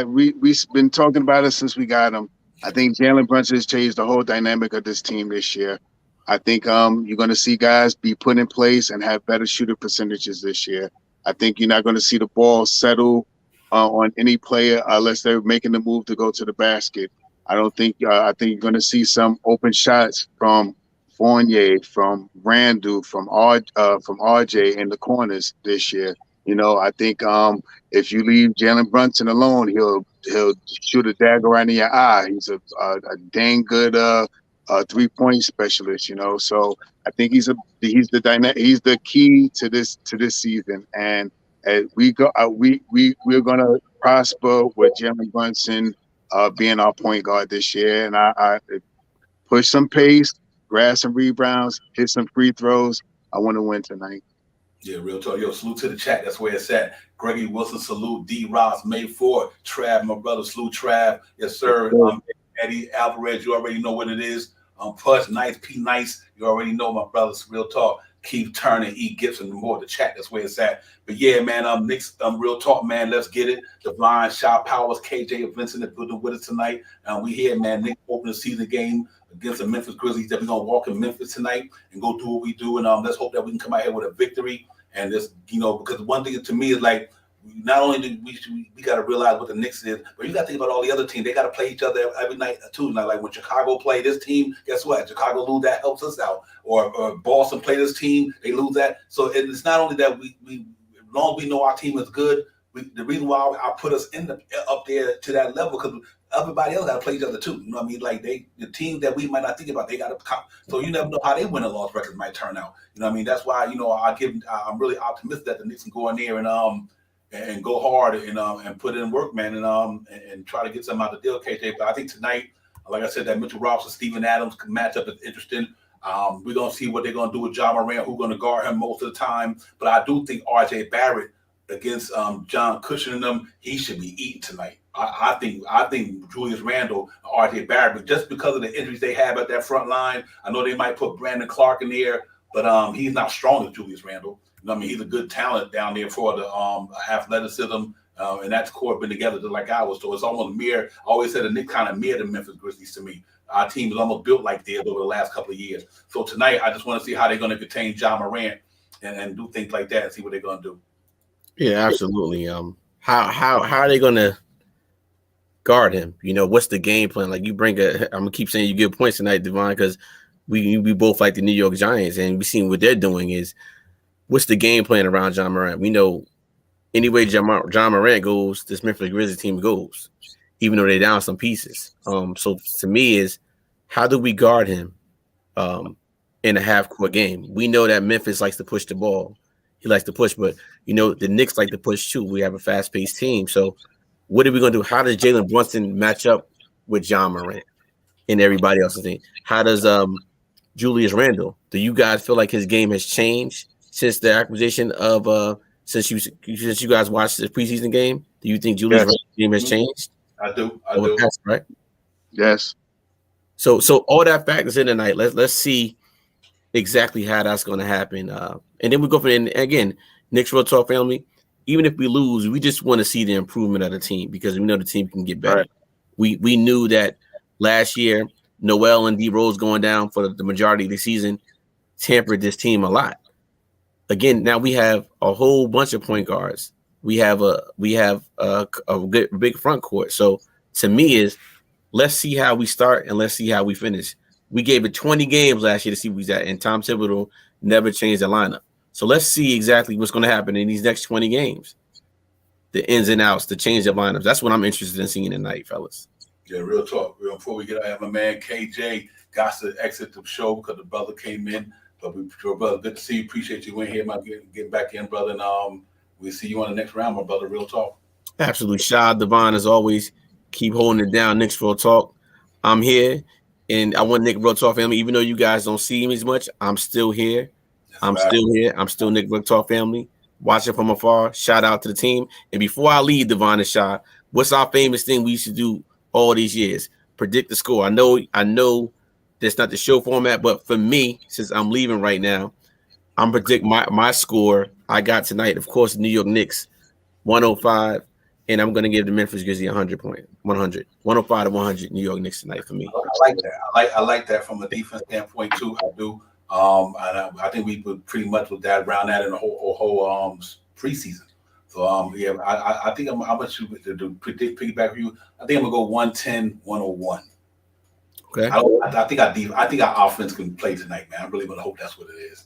Speaker 1: We've been talking about it since we got him. I think Jalen Brunson has changed the whole dynamic of this team this year. I think you're going to see guys be put in place and have better shooter percentages this year. I think you're not going to see the ball settle on any player unless they're making the move to go to the basket. I think you're going to see some open shots from Fournier, from Randall, from RJ in the corners this year. I think if you leave Jalen Brunson alone, he'll shoot a dagger right in your eye. He's a dang good 3-point specialist. So I think he's the key to this season. And we're gonna prosper with Jalen Brunson being our point guard this year. And I push some pace, grab some rebounds, hit some free throws. I want to win tonight. Yeah, real talk. Yo, salute to the chat. That's where it's at. Gregory Wilson, salute. D. Ross, May 4th. Trav, my brother, salute Trav. Yes, sir. Eddie Alvarez, you already know what it is. Push, Nice, P Nice, you already know my brothers. Real talk. Keith Turner, E. Gibson, more the chat. That's where it's at. But yeah, man, Knicks, real talk, man. Let's get it. Divine, Shaw Powers, KJ, Vincent, and building with us tonight. We here, man. Knicks open the season game against the Memphis Grizzlies. That we're gonna walk in Memphis tonight and go do what we do. And let's hope that we can come out here with a victory. And this, because one thing to me is like, not only do we got to realize what the Knicks is, but you got to think about all the other teams. They got to play each other every night too. Now, like when Chicago play this team, guess what? Chicago lose, that helps us out. Or Boston play this team, they lose that. So it's not only that we as long as we know our team is good. The reason why I put us up there to that level, because everybody else got to play each other too. You know what I mean? Like the teams that we might not think about, they got to come. So you never know how they win and loss records might turn out. You know what I mean? That's why I'm really optimistic that the Knicks can go in there and go hard and put in work, man, and try to get something out of the deal, KJ. But I think tonight, like I said, that Mitchell Robinson, Steven Adams matchup is interesting. We're gonna see what they're gonna do with John Morant, who's gonna guard him most of the time. But I do think RJ Barrett against John Cushion and them, he should be eating tonight. I think Julius Randle, RJ Barrett, but just because of the injuries they have at that front line, I know they might put Brandon Clark in there, but he's not strong as Julius Randle. You know what I mean? He's a good talent down there for the athleticism, and that's core been together just like ours. So it's almost mirror. I always said the Knicks kind of mirror the Memphis Grizzlies to me. Our team is almost built like theirs over the last couple of years. So tonight, I just want to see how they're going to contain John Morant and do things like that and see what they're going to do.
Speaker 5: Yeah, absolutely. How are they going to guard him? You know, what's the game plan? Like I'm gonna keep saying you give points tonight, Devon, because we both like the New York Giants, and we seen what they're doing is. What's the game plan around John Morant? We know anyway John Morant goes, this Memphis Grizzlies team goes, even though they're down some pieces. So to me is how do we guard him in a half-court game? We know that Memphis likes to push the ball. He likes to push, but the Knicks like to push too. We have a fast-paced team. So what are we going to do? How does Jalen Brunson match up with John Morant and everybody else's team? How does Julius Randle? Do you guys feel like his game has changed since the acquisition of since you guys watched the preseason game? Do you think Julius Randle's game has changed?
Speaker 1: I do.
Speaker 5: Right?
Speaker 4: Yes.
Speaker 5: So all that factors in tonight. Let's see exactly how that's going to happen. And then we go for and again, Knicks Real Talk family. Even if we lose, we just want to see the improvement of the team because we know the team can get better. Right. We knew that last year, Noel and D Rose going down for the majority of the season tempered this team a lot. Again, now we have a whole bunch of point guards. We have a good big front court. So to me let's see how we start and let's see how we finish. We gave it 20 games last year to see where he's at, and Tom Thibodeau never changed the lineup. So let's see exactly what's going to happen in these next 20 games. The ins and outs, the change of lineups. That's what I'm interested in seeing tonight, fellas.
Speaker 1: Yeah, real talk. Before we get out, my man KJ got to exit the show because the brother came in. But brother, good to see you. Appreciate you in here, my getting back in, brother. And we'll see you on the next round, my brother. Real talk. Absolutely.
Speaker 5: Shah, Devon, as always, keep holding it down. Knicks Real Talk. I'm here, and I want Nick Real Talk family. Even though you guys don't see me as much, I'm still here. I'm still Nick Real Talk family. Watching from afar. Shout out to the team. And before I leave, Devon and Shah, what's our famous thing we used to do all these years? Predict the score. I know. That's not the show format, but for me, since I'm leaving right now, I'm predict my score I got tonight. Of course, New York Knicks, 105, and I'm going to give the Memphis Grizzlies 105 to 100. New York Knicks tonight for me.
Speaker 1: I like that. I like that from a defense standpoint too. I do. And I think we put pretty much with that around that in the whole preseason. So I think I'm going to predict piggyback for you. I think I'm going to go 110, 101.
Speaker 5: Okay.
Speaker 1: I think our offense can play tonight, man. I really want to hope that's what it is.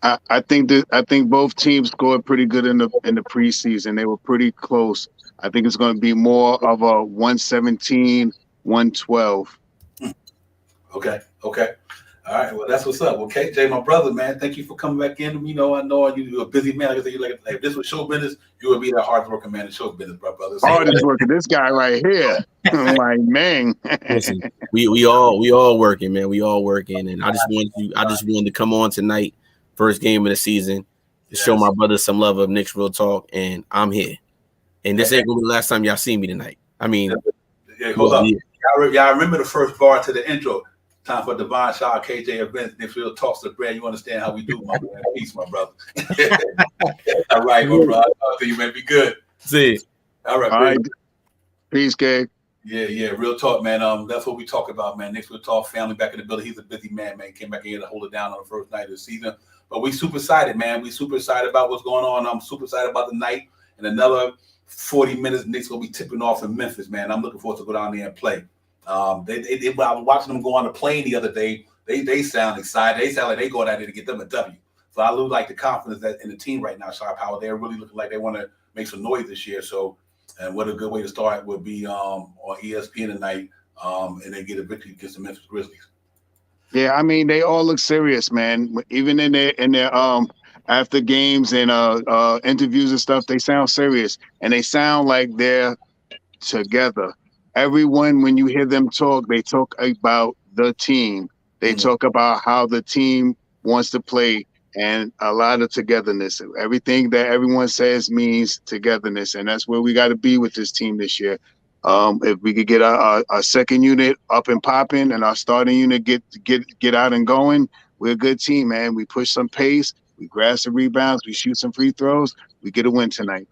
Speaker 4: I think both teams scored pretty good in the preseason. They were pretty close. I think it's going to be more of a 117, 112.
Speaker 1: Okay. All right. Well, that's what's up. Well, KJ, my brother, man, thank you for coming back in. I know you're a busy man. Like I said, like if this was show business, you would be that hard working man in show business, brother.
Speaker 4: Hardest working. This guy right here. I'm like, man.
Speaker 5: Listen, we all working, man. We all working, and I just wanted to come on tonight, first game of the season, to show my brother some love of Knicks Real Talk, and I'm here. And this ain't gonna be the last time y'all see me tonight. I mean,
Speaker 1: hold up. Y'all remember the first bar to the intro. Time for Devon Shaw, KJ Events, Nixville Talks to Brand. You understand how we do, my man. Peace, my brother. All right, my brother. I'll tell you, man. Be good.
Speaker 5: See.
Speaker 1: All right,
Speaker 4: All right. Peace, Gabe.
Speaker 1: Yeah, real talk, man. That's what we talk about, man. Nixville Talk, family back in the building. He's a busy man, man. Came back in here to hold it down on the first night of the season. But we super excited, man. We super excited about what's going on. I'm super excited about the night. And another 40 minutes, Knicks will be tipping off in Memphis, man. I'm looking forward to go down there and play. I was watching them go on the plane the other day. They sound excited. They sound like they going out there to get them a W. So I lose like the confidence that in the team right now, Sharp Power. They're really looking like they want to make some noise this year. So, and what a good way to start would be on ESPN tonight, and they get a victory against the Memphis Grizzlies.
Speaker 4: Yeah, I mean they all look serious, man. Even in their after games and interviews and stuff, they sound serious and they sound like they're together. Everyone, when you hear them talk, they talk about the team. They talk about how the team wants to play and a lot of togetherness. Everything that everyone says means togetherness, and that's where we got to be with this team this year. If we could get our second unit up and popping and our starting unit get out and going, we're a good team, man. We push some pace, we grab some rebounds, we shoot some free throws, we get a win tonight.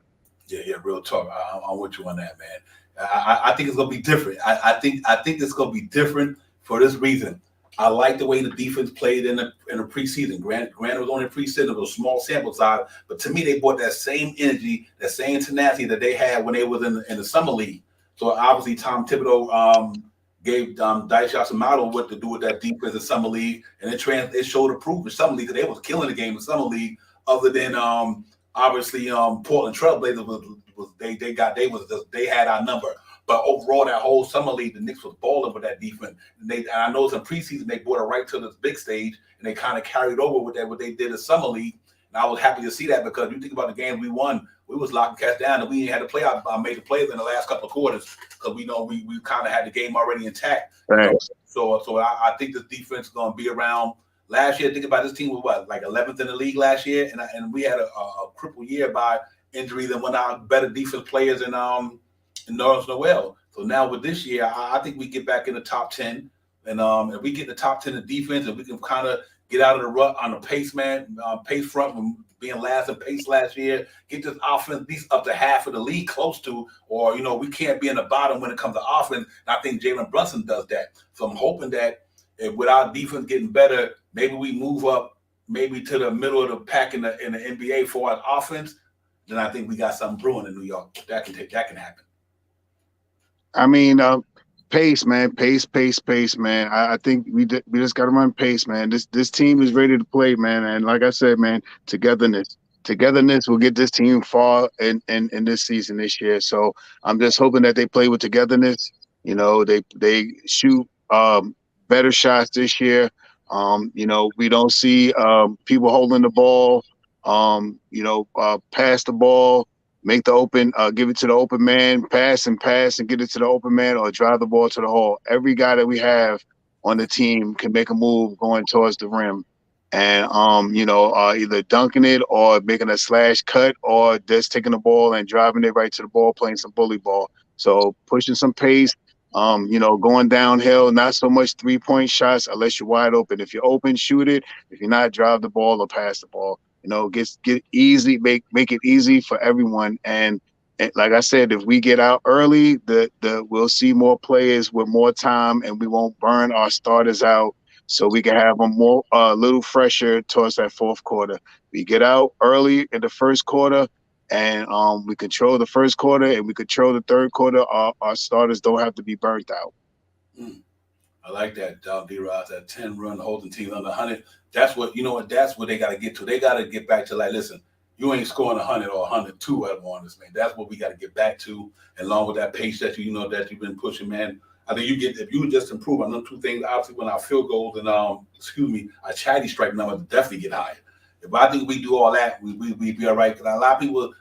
Speaker 1: Yeah, real talk. I'm with you on that, man. I think it's gonna be different. I think it's gonna be different for this reason. I like the way the defense played in the preseason. Granted, was only preseason, it was a small sample size, but to me, they brought that same energy, that same tenacity that they had when they was in the summer league. So obviously, Tom Thibodeau gave Dice some model what to do with that defense in summer league, and it showed a proof in summer league that they was killing the game in summer league. Other than obviously Portland Trailblazers they had our number. But overall, that whole summer league, the Knicks was balling with that defense. And I know in preseason they brought it right to this big stage, and they kind of carried over with that what they did in summer league. And I was happy to see that because you think about the games we won, we was locking cats down, and we ain't had to play our major players in the last couple of quarters because we know we kind of had the game already intact.
Speaker 4: Right.
Speaker 1: So I think this defense is going to be around. Last year, think about this team was what, like 11th in the league last year, and we had a crippled year by injuries and one of our better defense players in Norris Noel. So now with this year, I think we get back in the top 10, and if we get in the top 10 in defense, and we can kind of get out of the rut on the pace front from being last in pace last year, get this offense at least up to half of the league, close to, or we can't be in the bottom when it comes to offense. And I think Jalen Brunson does that. So I'm hoping that with our defense getting better, maybe we move up maybe to the middle of the pack in the NBA for our offense. Then I think we got something brewing in New York. That can happen.
Speaker 4: I mean, pace, man, pace, man. I think we just got to run pace, man. This team is ready to play, man. And like I said, man, togetherness will get this team far in this season this year. So I'm just hoping that they play with togetherness. They shoot better shots this year. We don't see people holding the ball. Pass the ball. Make the open, give it to the open man, pass and get it to the open man, or drive the ball to the hole. Every guy that we have on the team can make a move going towards the rim, and either dunking it or making a slash cut or just taking the ball and driving it right to the ball, playing some bully ball. So pushing some pace, going downhill, not so much 3-point shots unless you're wide open. If you're open, shoot it. If you're not, drive the ball or pass the ball. Get easy, make it easy for everyone. And like I said, if we get out early, we'll see more players with more time, and we won't burn our starters out, so we can have them more a little fresher towards that fourth quarter. We get out early in the first quarter, and we control the first quarter, and we control the third quarter. Our starters don't have to be burnt out.
Speaker 1: I like that, D-Roz, that 10-run holding team under 100. That's what that's what they got to get to. They got to get back to, like, listen, you ain't scoring 100 or 102 on this, man. That's what we got to get back to, and along with that pace that that you've been pushing, man. I think if you just improve on them two things, obviously when our field goals and our chatty strike number definitely get higher. If I think we do all that, we be all right. Because a lot of people,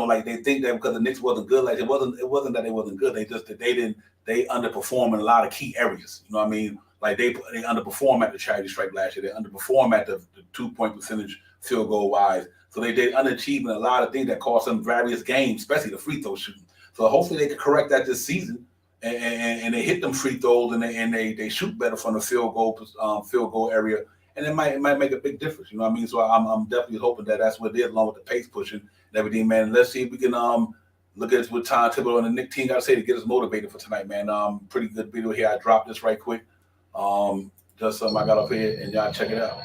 Speaker 1: like they think that because the Knicks wasn't good, like it wasn't that they wasn't good. They underperform in a lot of key areas. You know what I mean? Like they underperform at the charity stripe last year. They underperform at the 2-point percentage field goal wise. So they underachieve in a lot of things that cost them various games, especially the free throw shooting. So hopefully they can correct that this season. and they hit them free throws and they shoot better from the field goal area, and it might make a big difference. You know what I mean? So I'm definitely hoping that's what it is, along with the pace pushing and everything, man. Let's see if we can look at what Tom Thibodeau and the Knicks team got to say to get us motivated for tonight, man. Pretty good video here. I dropped this right quick. Just something I got up here, and y'all check it out.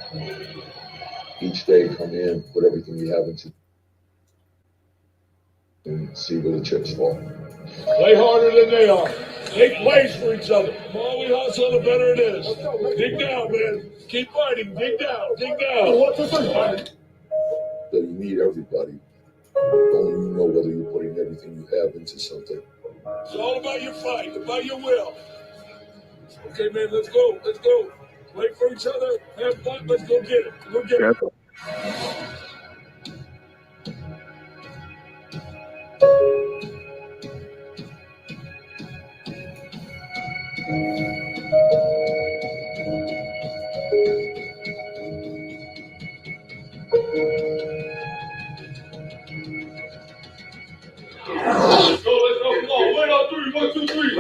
Speaker 6: Each day, come in, put everything you have into, and see where the chips fall.
Speaker 7: Play harder than they are. Make plays for each other. The more we hustle, the better it is. Dig down, man. Keep fighting. Dig down. Dig down.
Speaker 6: That you need everybody. Only you know whether you're putting everything you have into something.
Speaker 7: It's all about your fight, about your will. Okay, man, let's go. Let's go. Play for each other. Have fun. Let's go get it. Go get it. Let's go. Come on. 1 on 3. 1, 2, 3.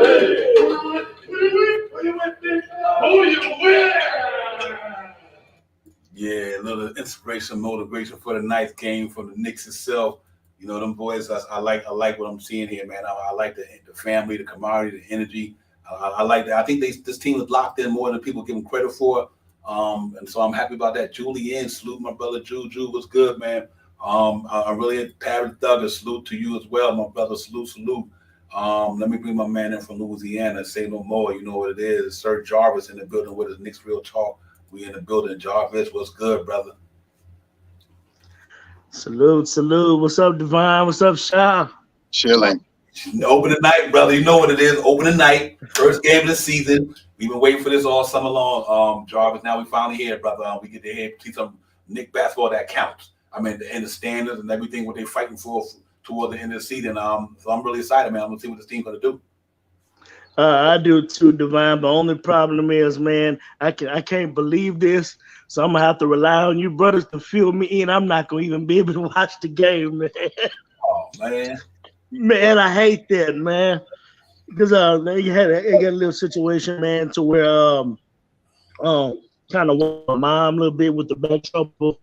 Speaker 1: Yeah, a little inspiration, motivation for the ninth game from the Knicks itself. You know, them boys, I like what I'm seeing here, man. I like the family, the camaraderie, the energy. I like that. I think this team is locked in more than people give them credit for. And so I'm happy about that. Julian, salute my brother Juju was good, man. I really, Paris Douglas, salute to you as well, my brother. Salute. Let me bring my man in from Louisiana. Say no more. You know what it is. Sir Jarvis in the building with us. Knicks Real Talk. We in the building. Jarvis, what's good, brother?
Speaker 8: Salute. What's up, Divine? What's up, Sha?
Speaker 4: Chilling.
Speaker 1: Open the night, brother. You know what it is. Open the night. First game of the season. We've been waiting for this all summer long. Jarvis, now we finally here, brother. We get to hear see some Knicks basketball that counts. I mean, the standards and everything what they're fighting for toward the end of the season. So I'm really excited, man. I'm gonna see what this team's gonna do.
Speaker 8: I do too, Divine. The only problem is, man, I can't believe this. So I'm gonna have to rely on you brothers to fill me in. I'm not gonna even be able to watch the game, man.
Speaker 1: Oh man.
Speaker 8: Man, I hate that, man. Because they got a little situation, man, to where kind of my mom a little bit with the back trouble.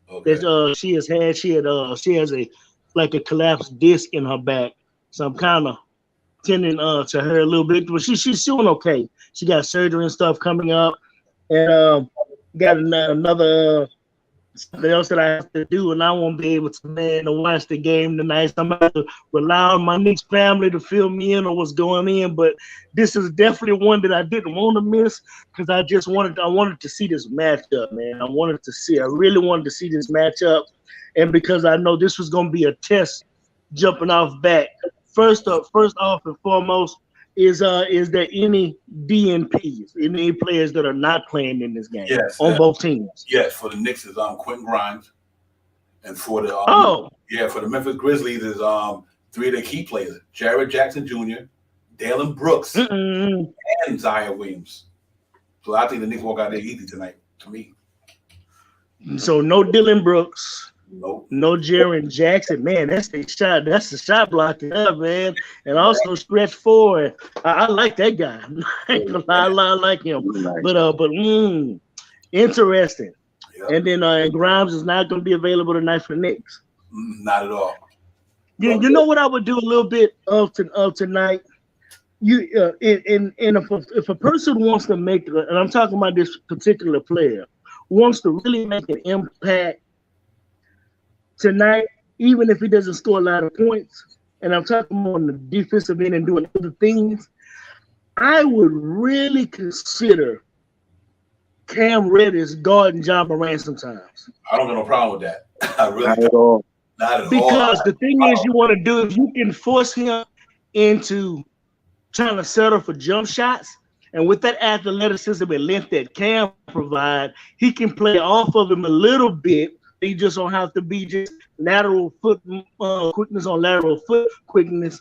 Speaker 1: Okay.
Speaker 8: That she has a collapsed disc in her back. So I'm kind of tending to her a little bit, but she's doing okay. She got surgery and stuff coming up, and got another something else that I have to do, and I won't be able to watch the game tonight. So I'm going to have to rely on my Knicks family to fill me in on what's going in. But this is definitely one that I didn't want to miss because I wanted to see this matchup, man. I really wanted to see this matchup, and because I know this was going to be a test jumping off back. First off and foremost, is there any DNPs, any players that are not playing in this game?
Speaker 1: Yes,
Speaker 8: on both teams?
Speaker 1: Yes, for the Knicks is Quentin Grimes, and for the for the Memphis Grizzlies is 3 of their key players: Jared Jackson Jr., Dalen Brooks, and Zion Williams. So I think the Knicks walk out there easy tonight. To me,
Speaker 8: so no Dalen Brooks.
Speaker 1: Nope.
Speaker 8: No Jaren Jackson, man. That's the shot. That's the shot blocking up, man. And also stretch forward. I like that guy. I like him. But interesting. Yep. And then Grimes is not going to be available tonight for the Knicks.
Speaker 1: Not at all.
Speaker 8: You know what I would do a little bit of tonight. If a person wants to make, and I'm talking about this particular player, wants to really make an impact tonight, even if he doesn't score a lot of points, and I'm talking more on the defensive end and doing other things, I would really consider Cam Reddish guarding John Morant sometimes.
Speaker 1: I don't have no problem with that. I really
Speaker 4: not at all.
Speaker 1: Not at all.
Speaker 8: Because the thing is, you want to do if you can force him into trying to settle for jump shots, and with that athleticism and length that Cam provide, he can play off of him a little bit. He just don't have to be just lateral foot quickness on lateral foot quickness.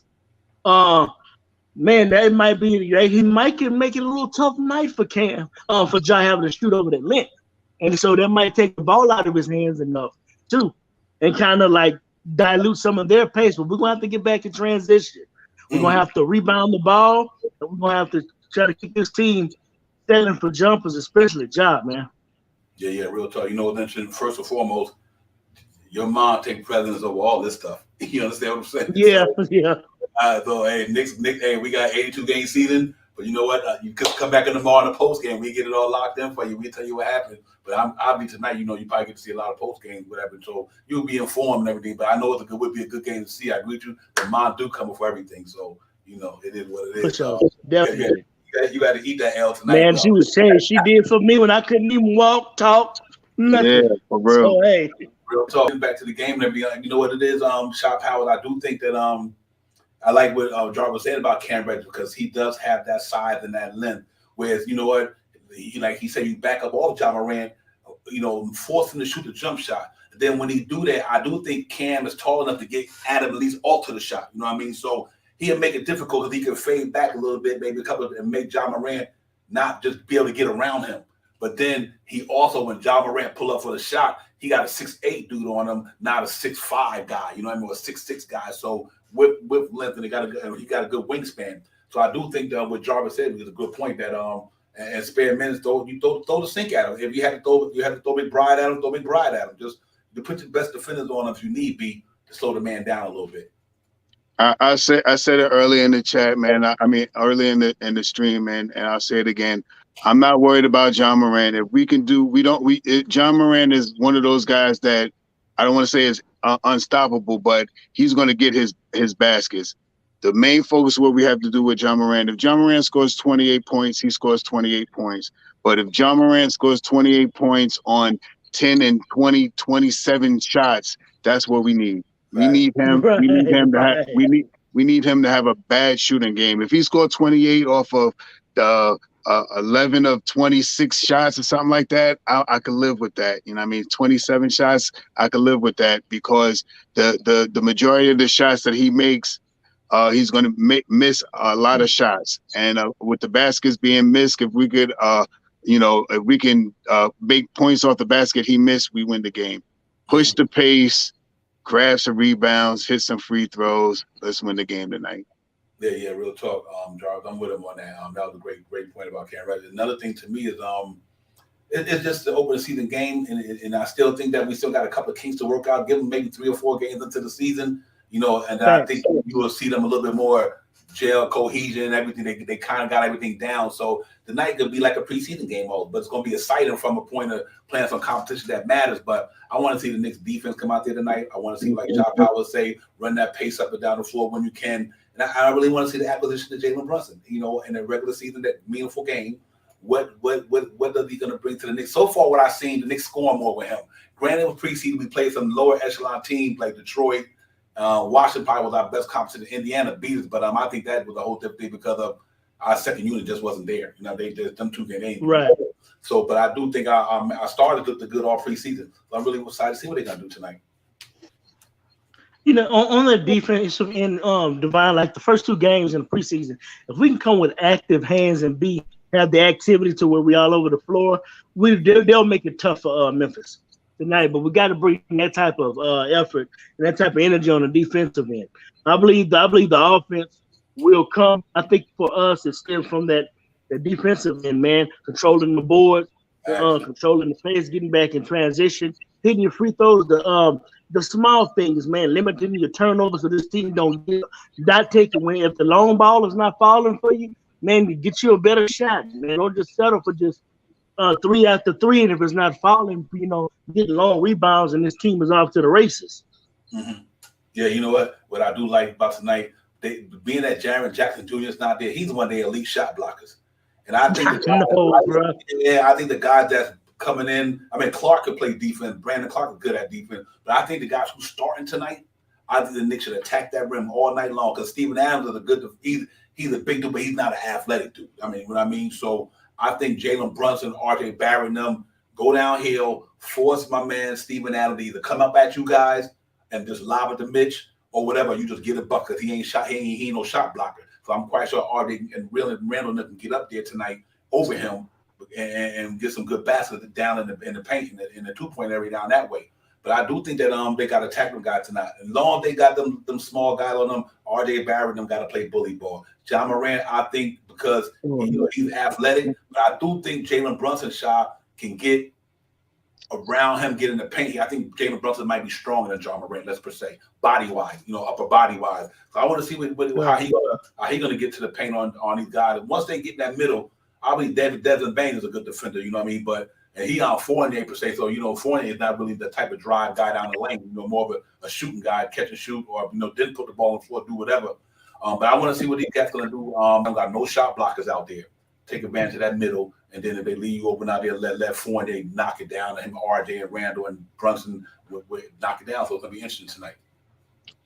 Speaker 8: Man, that might be he might can make it a little tough night for Cam for John having to shoot over that length, and so that might take the ball out of his hands enough too, and kind of like dilute some of their pace. But we're gonna have to get back in transition. We're gonna have to rebound the ball, And we're gonna have to try to keep this team standing for jumpers, especially job, man.
Speaker 1: Yeah, real talk. You know what's interesting? First and foremost, your mom take precedence over all this stuff. You understand what I'm saying?
Speaker 8: Yeah,
Speaker 1: so,
Speaker 8: yeah.
Speaker 1: So hey, Nick, hey, we got 82 game season, but you know what? You could come back in tomorrow in the post game. We get it all locked in for you. We tell you what happened. But I'll be tonight. You know, you probably get to see a lot of post games, whatever. So you'll be informed and everything. But I know would be a good game to see. I agree with you. The mom do come before everything. So you know, it is what it is.
Speaker 8: For sure, definitely.
Speaker 1: You got to eat that L tonight.
Speaker 8: Man, she was saying she did for me when I couldn't even walk, talk, nothing.
Speaker 4: Yeah, for real.
Speaker 8: So hey,
Speaker 1: real talk. Back to the game and everything. You know what it is? Shot Howard. I do think that I like what Jarvis said about Cam Reddish because he does have that size and that length. Whereas you know what, he said, you back up all John Morant, force him to shoot the jump shot. And then when he do that, I do think Cam is tall enough to get Adam at least alter the shot. You know what I mean? So he'll make it difficult because he can fade back a little bit, maybe a couple of, and make John Morant not just be able to get around him. But then he also, when John Morant pull up for the shot, he got a 6'8" dude on him, not a 6'5" guy. You know what I mean? Or a 6'6" guy. So with length, and he got a good wingspan. So I do think that what Jarvis said was a good point that and spare minutes, throw the sink at him. If you had to throw McBride at him, throw McBride at him. Just to put your best defenders on him if you need be to slow the man down a little bit.
Speaker 4: I said it earlier in the chat, man. I mean early in the stream, man, and I'll say it again. I'm not worried about John Morant. If we can do, John Morant is one of those guys that I don't want to say is unstoppable, but he's going to get his baskets. The main focus what we have to do with John Morant. If John Morant scores 28 points, he scores 28 points. But if John Morant scores 28 points on 10 and 20, 27 shots, that's what we need. We need him. We need him to have. We need him to have a bad shooting game. If he scored 28 off of 11 of 26 shots or something like that, I could live with that. You know what I mean? 27 shots, I could live with that because the majority of the shots that he makes, he's going to miss a lot of shots. And with the baskets being missed, if we could, if we can make points off the basket he missed, we win the game. Push the pace, grab some rebounds, hit some free throws. Let's win the game tonight.
Speaker 1: Yeah, real talk, Jarvis. I'm with him on that. That was a great point about Cam Reddish. Another thing to me is it's just the open season game, and I still think that we still got a couple of kinks to work out. Give them maybe 3 or 4 games into the season, and I think you will see them a little bit more gel, cohesion, and everything. They kind of got everything down. So tonight could be like a preseason game, but it's going to be exciting from a point of playing some competition that matters. But I want to see the Knicks defense come out there tonight. I want to see, like John Powell say, run that pace up and down the floor when you can. And I really want to see the acquisition of Jalen Brunson, in a regular season, that meaningful game. What is he going to bring to the Knicks? So far, what I've seen, the Knicks scoring more with him. Granted, with preseason, we played some lower echelon teams like Detroit. Washington probably was our best competition. Indiana beat us, but I think that was a whole different thing because of our second unit just wasn't there. They just them two games.
Speaker 8: Right.
Speaker 1: So, but I do think I started to look good all preseason. So I'm really excited to see what they're going to do tonight.
Speaker 8: On the defense in Divine, like the first 2 games in the preseason, if we can come with active hands and have the activity to where we all over the floor, they'll make it tough for Memphis tonight. But we got to bring that type of effort and that type of energy on the defensive end. I believe the offense will come. I think for us, it stems from the defensive end, man, controlling the board, controlling the pace, getting back in transition, hitting your free throws, the small things, man, limiting your turnovers so this team not take it when if the long ball is not falling for you, man, get you a better shot, man. Don't just settle for just 3 after 3, and if it's not falling, get long rebounds, and this team is off to the races.
Speaker 1: Mm-hmm. Yeah, you know what? What I do like about tonight, being that Jaren Jackson Jr. is not there, he's one of the elite shot blockers, and I think I think the guys that's coming in. I mean, Clark could play defense. Brandon Clark is good at defense. But I think the guys who's starting tonight, I think the Knicks should attack that rim all night long because Steven Adams is a good – he's a big dude, but he's not an athletic dude. I mean, what I mean? So I think Jalen Brunson, R.J. Barrett, and them go downhill, force my man Steven Adams to either come up at you guys and just lob it to Mitch or whatever. You just get a buck because he ain't no shot blocker. So I'm quite sure R.J. and Randall can get up there tonight over him and get some good baskets down in the paint in the 2-point area down that way. But I do think that they got a tackle guy tonight. As long as they got them small guys on them, RJ Barrett them got to play bully ball. John Morant, I think because he's athletic, but I do think Jalen Brunson can get around him, get in the paint. I think Jalen Brunson might be stronger than John Morant, let's per se, body-wise, upper body-wise. So I want to see how he gonna get to the paint on these guys. Once they get in that middle, obviously Desmond Bain is a good defender, you know what I mean? But he on Fournier per se, so Fournier is not really the type of drive guy down the lane, more of a shooting guy, catch and shoot, or didn't put the ball on the floor, do whatever. But I want to see what these guys gonna do. I've got no shot blockers out there. Take advantage of that middle, and then if they leave you open out there, let Fournier knock it down, and him, RJ, and Randall, and Brunson would knock it down. So it's gonna be interesting tonight.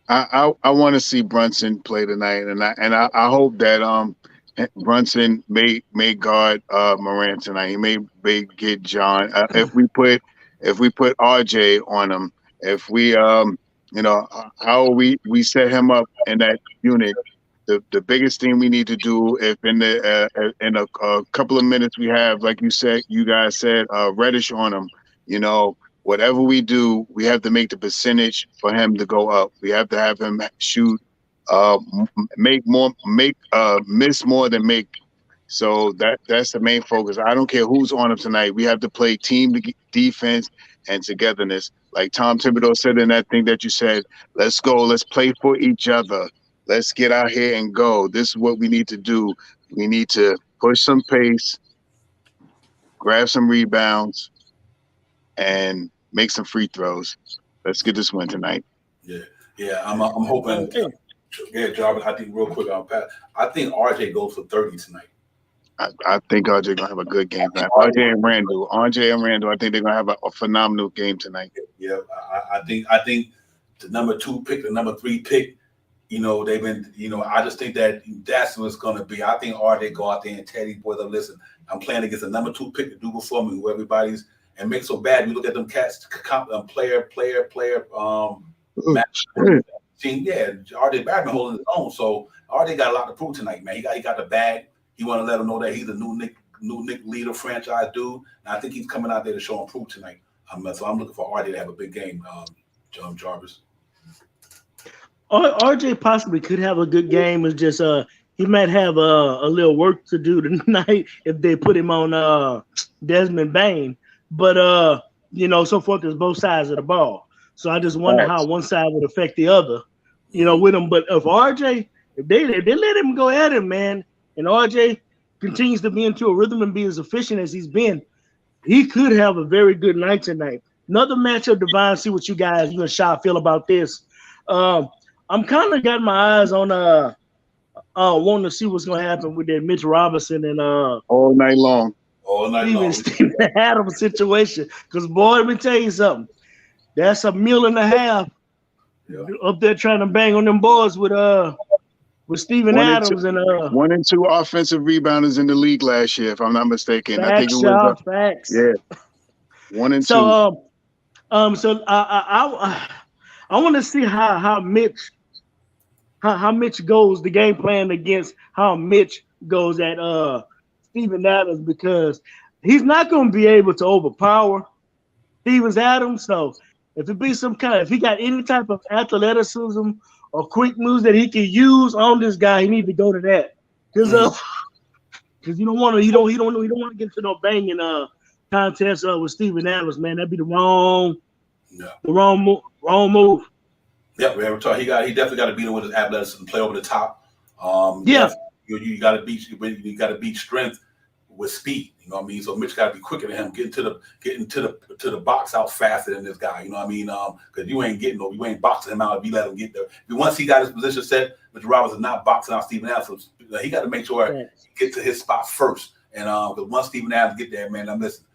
Speaker 4: I want to see Brunson play tonight, and I hope that Brunson may guard Morant tonight. He may get John. If we put RJ on him, if we how we set him up in that unit. The biggest thing we need to do, if in a couple of minutes we have, like you guys said, Reddish on him, whatever we do, we have to make the percentage for him to go up. We have to have him shoot, miss more than make. So that's the main focus. I don't care who's on him tonight. We have to play team defense and togetherness. Like Tom Thibodeau said in that thing that you said, let's go, let's play for each other. Let's get out here and go. This is what we need to do. We need to push some pace, grab some rebounds, and make some free throws. Let's get this win tonight.
Speaker 1: Yeah. I'm hoping. Yeah, Jarvis. I think real quick on Pat. I think RJ goes for 30 tonight.
Speaker 4: I think RJ gonna have a good game tonight. RJ and Randall. I think they're gonna have a phenomenal game tonight.
Speaker 1: Yeah, I think the number 2 pick, the number 3 pick. They've been, I just think that's what it's going to be. I think RJ go out there and tell these boys, listen, I'm playing against the number 2 pick to do before me, who everybody's, and make so bad. You look at them cats, player, match team. Yeah, RJ Barrett holding his own. So RJ got a lot to prove tonight, man. He got the bag. He want to let them know that he's a new Nick leader, franchise dude. And I think he's coming out there to show and prove tonight. So I'm looking for RJ to have a big game, Jarvis.
Speaker 8: RJ possibly could have a good game. It's just he might have a little work to do tonight if they put him on Desmond Bain. But so forth, there's both sides of the ball. So I just wonder how one side would affect the other, with him. But if RJ, if they let him go at him, man, and RJ continues to be into a rhythm and be as efficient as he's been, he could have a very good night tonight. Another matchup, Divine. See what you and Sha feel about this. I'm kind of got my eyes on wanting to see what's going to happen with that Mitch Robinson and
Speaker 4: all night long.
Speaker 8: Steven Adams situation. Because boy, let me tell you something. That's $1.5 million up there trying to bang on them boys with Steven Adams and
Speaker 4: 1 and 2 offensive rebounders in the league last year, if I'm not mistaken.
Speaker 8: Facts,
Speaker 4: I think it was
Speaker 8: facts.
Speaker 4: Yeah, 1 and 2.
Speaker 8: So I want to see how Mitch goes, the game plan against how Mitch goes at Steven Adams, because he's not going to be able to overpower Steven Adams. So if he got any type of athleticism or quick moves that he can use on this guy, he need to go to that. Because you don't want to get into no banging contest with Steven Adams, man. That'd be the wrong move.
Speaker 1: Yeah, we ever talk. He definitely got to beat him with his athleticism and play over the top. You got to beat strength with speed. You know what I mean? So Mitch got to be quicker than him, getting to the box out faster than this guy. You know what I mean? Because you ain't boxing him out if you let him get there. Once he got his position set, Mr. Roberts is not boxing out Steven Adams. So he got to make sure he gets to his spot first. And because once Steven Adams get there, man, listen.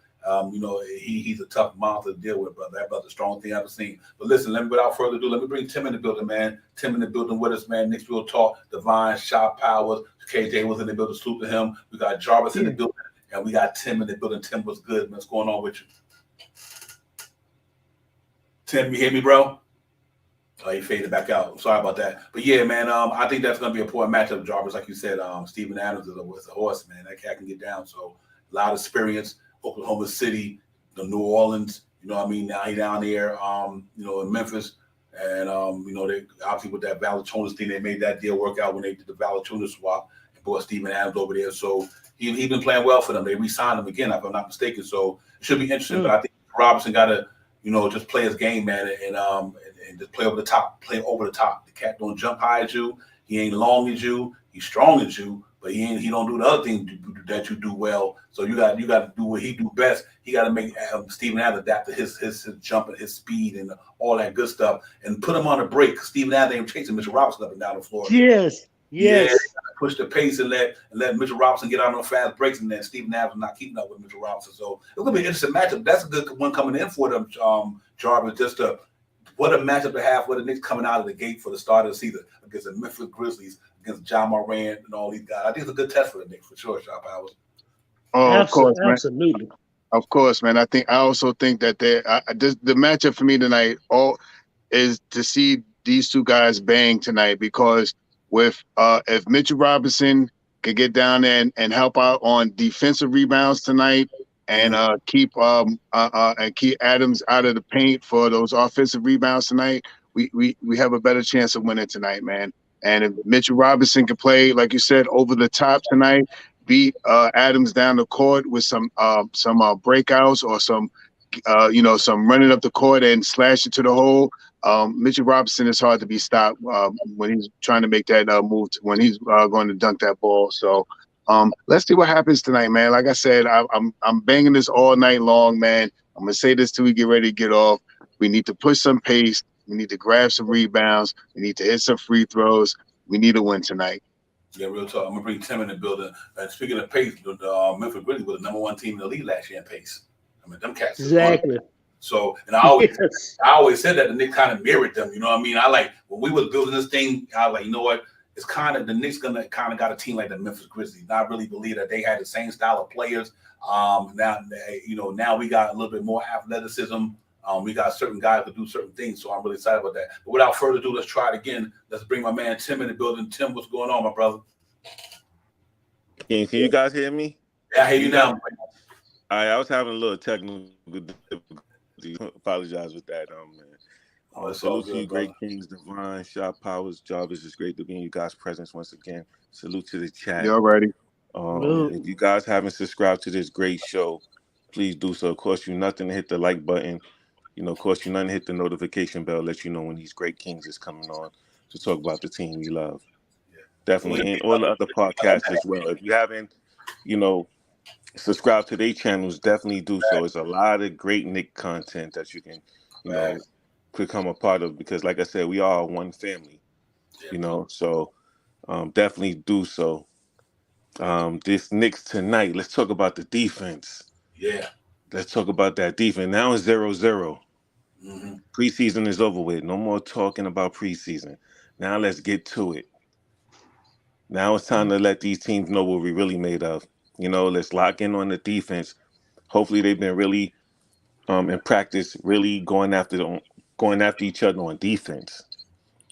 Speaker 1: He's a tough monster to deal with, brother. That brother's the strongest thing I've ever seen. But listen, without further ado, let me bring Tim in the building, man. Tim in the building with us, man. Knicks Real Talk, Divine, Shot Powers, KJ was in the building, salute to him. We got Jarvis in the building, and we got Tim in the building. Tim, what's good, man? What's going on with you? Tim, you hear me, bro? Oh, he faded back out. I'm sorry about that. But yeah, man, I think that's going to be an important matchup, Jarvis. Like you said, Steven Adams is a horse, man. That cat can get down. So a lot of experience. Oklahoma City, the New Orleans, You know what I mean? Now he down there, in Memphis. And, they obviously with that Valanciunas thing, they made that deal work out when they did the Valanciunas swap and brought Steven Adams over there. So he been playing well for them. They re-signed him again, if I'm not mistaken. So it should be interesting. But I think Robinson got to, just play his game, man, and just play over the top. The cat don't jump high as you. He ain't long as you. He's strong as you. But he don't do the other thing that you do well. So you got to do what he do best. He got to make Steven Adams adapt to his jump and his speed and all that good stuff, and put him on a break. Steven Adams ain't chasing Mitchell Robinson up and down the floor.
Speaker 8: Yes.
Speaker 1: Yeah, push the pace and let Mitchell Robinson get out on fast breaks, and then Steven Adams not keeping up with Mitchell Robinson. So it's gonna be an interesting matchup. That's a good one coming in for them, Jarvis. Just what a matchup to have for the Knicks coming out of the gate for the start of the season against the Memphis Grizzlies, against John Moran and all these guys. I think it's a good test for the Knicks for sure, Shop Powers.
Speaker 4: Oh, of course, man.
Speaker 8: Absolutely.
Speaker 4: Of course, man. I also think that the matchup for me tonight is to see these two guys bang tonight, because if Mitchell Robinson could get down there and help out on defensive rebounds tonight and keep Adams out of the paint for those offensive rebounds tonight, we have a better chance of winning tonight, man. And if Mitchell Robinson can play, like you said, over the top tonight, beat Adams down the court with some breakouts or some running up the court and slash into the hole. Mitchell Robinson is hard to be stopped when he's trying to make that move when he's going to dunk that ball. So let's see what happens tonight, man. Like I said, I'm banging this all night long, man. I'm gonna say this till we get ready to get off. We need to push some pace. We need to grab some rebounds. We need to hit some free throws. We need to win tonight.
Speaker 1: Yeah, real talk. I'm gonna bring Tim in the building. And speaking of pace, the Memphis Grizzlies was the number one team in the league last year in pace. I mean, them cats.
Speaker 8: Exactly.
Speaker 1: So, and I always said that the Knicks kind of mirrored them. You know what I mean? When we was building this thing, I was like, you know what? It's kind of the Knicks gonna kind of got a team like the Memphis Grizzlies. I really believe that they had the same style of players. Now we got a little bit more athleticism. We got certain guys to do certain things, so I'm really excited about that. But without further ado, let's try it again. Let's bring my man Tim in the building. Tim, what's going on, my brother?
Speaker 9: Can you guys hear me?
Speaker 1: Yeah, I hear you now.
Speaker 9: All right, I was having a little technical difficulty. Apologize with that, man. Salute to you, Great Kings, Divine, Shop Powers, Jarvis. It's great to be in you guys' presence once again. Salute to the chat.
Speaker 4: You're ready.
Speaker 9: If you guys haven't subscribed to this great show, please do so. It costs you nothing to hit the like button. Cost you nothing to hit the notification bell, let you know when these Great Kings is coming on to talk about the team we love. Yeah. Definitely. And all the other podcasts as well. If you haven't, subscribe to their channels, definitely do so. It's a lot of great Knick content that you can, become a part of, because like I said, we are one family, so definitely do so. This Knicks tonight, let's talk about the defense.
Speaker 1: Yeah.
Speaker 9: Let's talk about that defense. Now it's 0-0. Mm-hmm. Preseason is over with. No more talking about preseason. Now let's get to it. Now it's time to let these teams know what we're really made of. Let's lock in on the defense. Hopefully they've been really in practice, really going after each other on defense.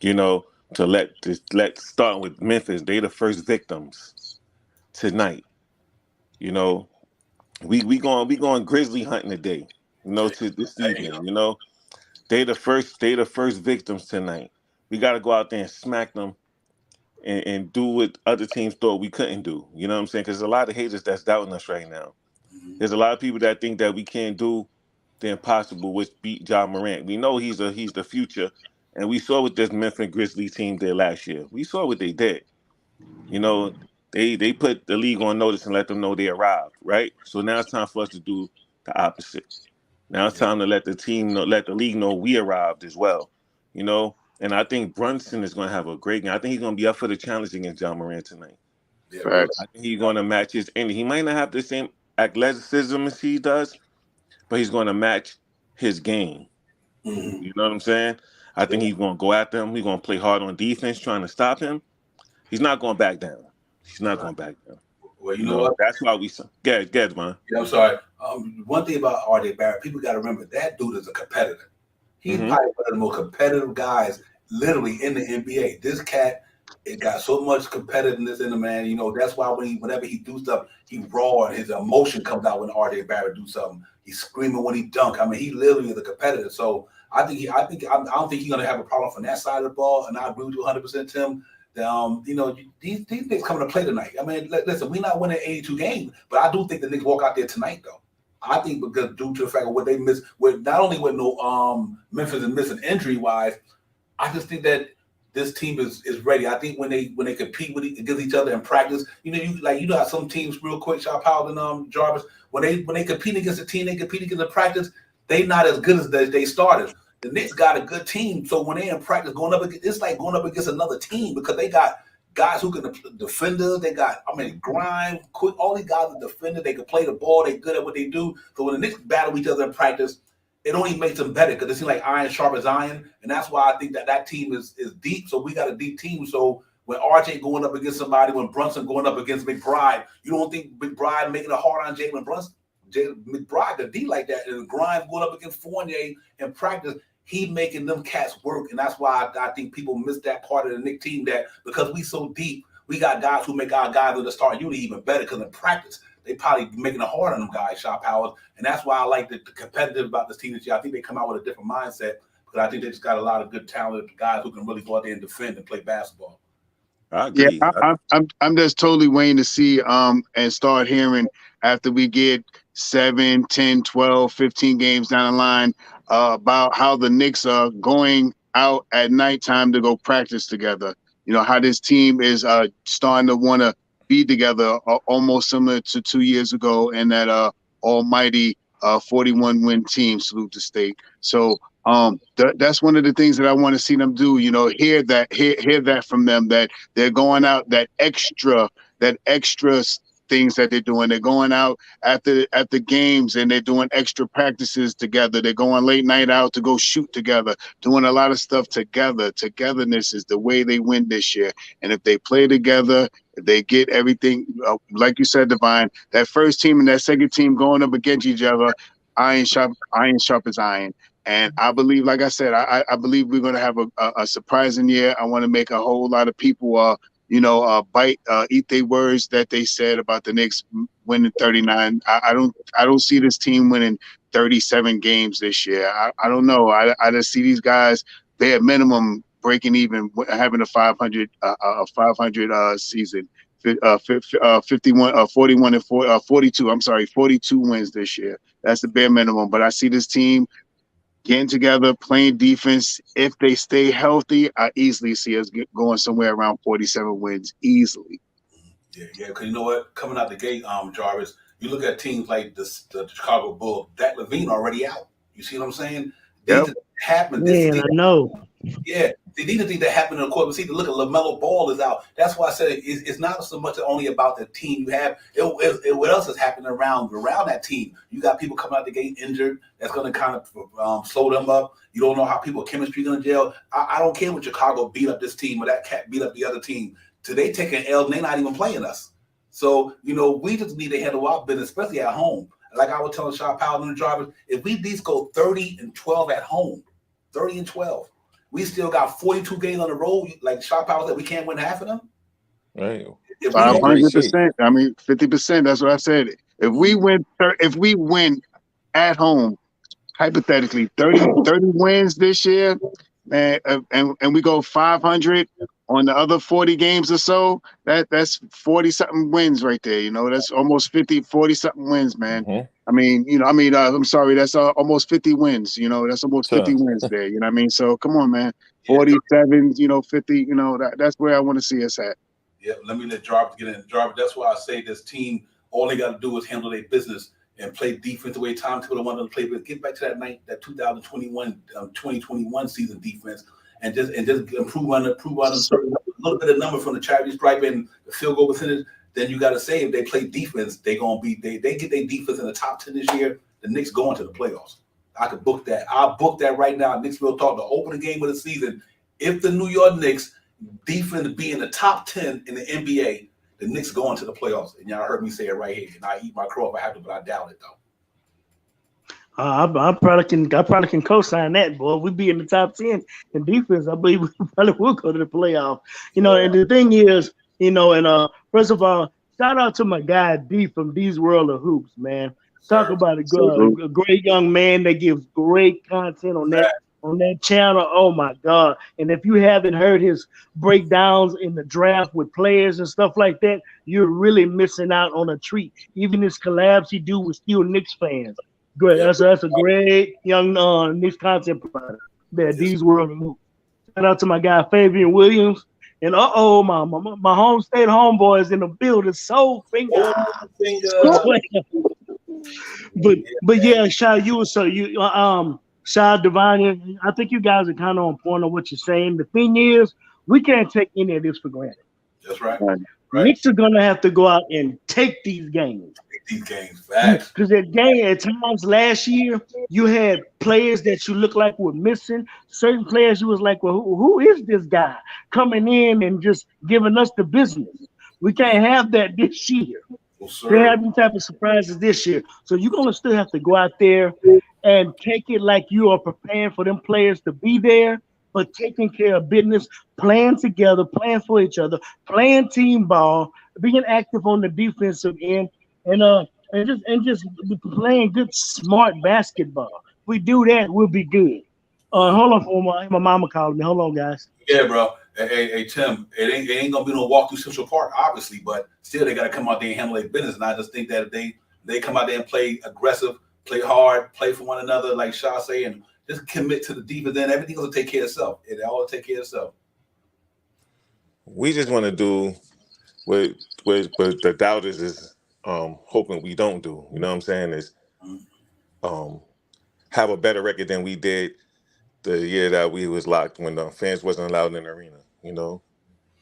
Speaker 9: Let's start with Memphis. They the first victims tonight. We going Grizzly hunting today, to this evening, They the first victims tonight. We got to go out there and smack them and do what other teams thought we couldn't do. You know what I'm saying? Because there's a lot of haters that's doubting us right now. There's a lot of people that think that we can't do the impossible, which beat John Morant. We know he's the future, and we saw what this Memphis Grizzlies team did last year. We saw what they did. They put the league on notice and let them know they arrived, right? So now it's time for us to do the opposite. Now it's time to let the league know we arrived as well, And I think Brunson is going to have a great game. I think he's going to be up for the challenge against John Morant tonight.
Speaker 4: Yeah, right.
Speaker 9: I think he's going to match his energy. He might not have the same athleticism as he does, but he's going to match his game. Mm-hmm. You know what I'm saying? I think he's going to go after him. He's going to play hard on defense, trying to stop him. He's not going back down. He's not going back down.
Speaker 1: Well, you know what?
Speaker 9: That's why we get man.
Speaker 1: Yeah, I'm sorry. One thing about R.J. Barrett, people got to remember that dude is a competitor. He's probably one of the most competitive guys, literally in the NBA. This cat, it got so much competitiveness in him, man. That's why whenever he do stuff, he raw and his emotion comes out when R.J. Barrett do something. He's screaming when he dunk. I mean, he literally is a competitor. So I don't think he's gonna have a problem from that side of the ball. And I agree with you 100%, Tim. These Knicks coming to play tonight. I mean, listen, we're not winning 82 games, but I do think the Knicks walk out there tonight, though. I think because due to the fact of what they missed, with not only with Memphis is missing injury wise, I just think that this team is ready. I think when they compete against each other in practice, you know how some teams real quick, Shaw Powell and Jarvis, when they compete against a team, they compete against the practice, they not as good as they started. The Knicks got a good team, so when they in practice going up against, it's like going up against another team because they got guys who can defenders. They got, Grime, quick. All these guys are defenders. They can play the ball. They're good at what they do. So when the Knicks battle each other in practice, it only makes them better because it seems like iron sharp as iron, and that's why I think that team is deep. So we got a deep team. So when RJ going up against somebody, when Brunson going up against McBride, you don't think McBride making it hard on Jalen Brunson? McBride the D like that, and Grime going up against Fournier in practice. He making them cats work, and that's why I think people miss that part of the Knicks team. That because we so deep, we got guys who make our guys in the start unit even better. Because in practice, they probably making it hard on them guys, Shaw Powers, and that's why I like the competitive about this team this year. I think they come out with a different mindset because I think they just got a lot of good talented guys who can really go out there and defend and play basketball.
Speaker 9: I agree.
Speaker 4: Yeah, I'm just totally waiting to see and start hearing after we get 7, 10, 12, 15 games down the line about how the Knicks are going out at nighttime to go practice together. You know, how this team is starting to want to be together, almost similar to 2 years ago in that almighty 41-win team, salute the state. So that's one of the things that I want to see them do. You know, hear that from them, that they're going out, that extra things that they're doing. They're going out at the games and they're doing extra practices together. They're going late night out to go shoot together, doing a lot of stuff together. Togetherness is the way they win this year. And if they play together, if they get everything, like you said, Divine, that first team and that second team going up against each other, iron sharp as iron. And I believe, like I said, I believe we're going to have a surprising year. I want to make a whole lot of people eat their words that they said about the Knicks winning 39. I don't see this team winning 37 games this year. I don't know. I just see these guys bare minimum breaking even, having a 500 season. 41 and 42. I'm sorry, 42 wins this year. That's the bare minimum. But I see this team getting together, playing defense. If they stay healthy, I easily see us going somewhere around 47 wins easily.
Speaker 1: Yeah, because you know what? Coming out the gate, Jarvis, you look at teams like the Chicago Bulls, that Levine already out. You see what I'm saying?
Speaker 4: Yep.
Speaker 1: These happen.
Speaker 8: Man, I know.
Speaker 1: Yeah, these are things that happen in the court. But see, look at LaMelo Ball is out. That's why I said it's not so much only about the team you have. What else is happening around that team? You got people coming out the gate injured. That's going to kind of slow them up. You don't know how people chemistry going to gel. I don't care when Chicago beat up this team or that cat beat up the other team. Today taking L and they're not even playing us. So we just need to handle our business, especially at home. Like I was telling Shaw Powell and the drivers, if we at least go 30-12 at home, 30-12. We still got 42 games on the road. Like Shaw Powell said, we can't win half of them.
Speaker 9: Right.
Speaker 4: 500%. I mean, 50%. That's what I said. If we win at home, hypothetically, 30 wins this year, man, and we go 500 on the other 40 games or so, that's 40 something wins right there. That's almost 40 something wins, man.
Speaker 9: Mm-hmm.
Speaker 4: I'm sorry, that's almost 50 wins. That's almost 50 wins there. You know what I mean? So come on, man. 47, 50. That's where I want to see us at.
Speaker 1: Yeah, let me let Jarvis get in. Jarvis, that's why I say this team, all they got to do is handle their business and play defense the way Tom Thibodeau wanted to play. But get back to that 2021 season defense, and just improve on a little bit of number from the charity stripe and the field goal percentage. Then you got to say if they play defense, they get their defense in the top 10 this year. The Knicks going to the playoffs. I could book that. I'll book that right now. Knicks will talk to open the game of the season. If the New York Knicks defense be in the top 10 in the NBA, the Knicks going to the playoffs. And y'all heard me say it right here. And I eat my crow if I have to, but I doubt it though.
Speaker 8: I probably can co-sign that, boy. We be in the top 10 in defense. I believe we probably will go to the playoff. And the thing is, first of all, shout out to my guy D from D's World of Hoops, man. Talk about
Speaker 4: Salute.
Speaker 8: a great young man that gives great content on that channel. Oh my God! And if you haven't heard his breakdowns in the draft with players and stuff like that, you're really missing out on a treat. Even his collabs he do with still Knicks fans. Great. That's a great young Knicks content provider. There, these world of moves. Shout out to my guy Fabian Williams. And my home state homeboys in the building. Soul finger. But yeah, Shy, Shy Divine, I think you guys are kind of on point on what you're saying. The thing is, we can't take any of this for granted.
Speaker 1: That's right.
Speaker 8: Knicks are gonna have to go out and take these games.
Speaker 1: Facts.
Speaker 8: Because at times last year, you had players that you looked like were missing. Certain players you was like, well, who is this guy coming in and just giving us the business? We can't have that this year. They have these type of surprises this year. So you're going to still have to go out there and take it like you are preparing for them players to be there, but taking care of business, playing together, playing for each other, playing team ball, being active on the defensive end, and just playing good, smart basketball. If we do that, we'll be good. Hold on for my mama calling me. Hold on, guys.
Speaker 1: Yeah, bro. Hey, Tim, it ain't gonna be no walk through Central Park, obviously, but still they gotta come out there and handle their business. And I just think that if they come out there and play aggressive, play hard, play for one another, like Shaw say, and just commit to the defense, then everything will take care of itself. It all take care of itself.
Speaker 9: We just want to do what the doubters is hoping we don't do. You know what I'm saying? Is have a better record than we did the year that we was locked when the fans wasn't allowed in the arena. You know,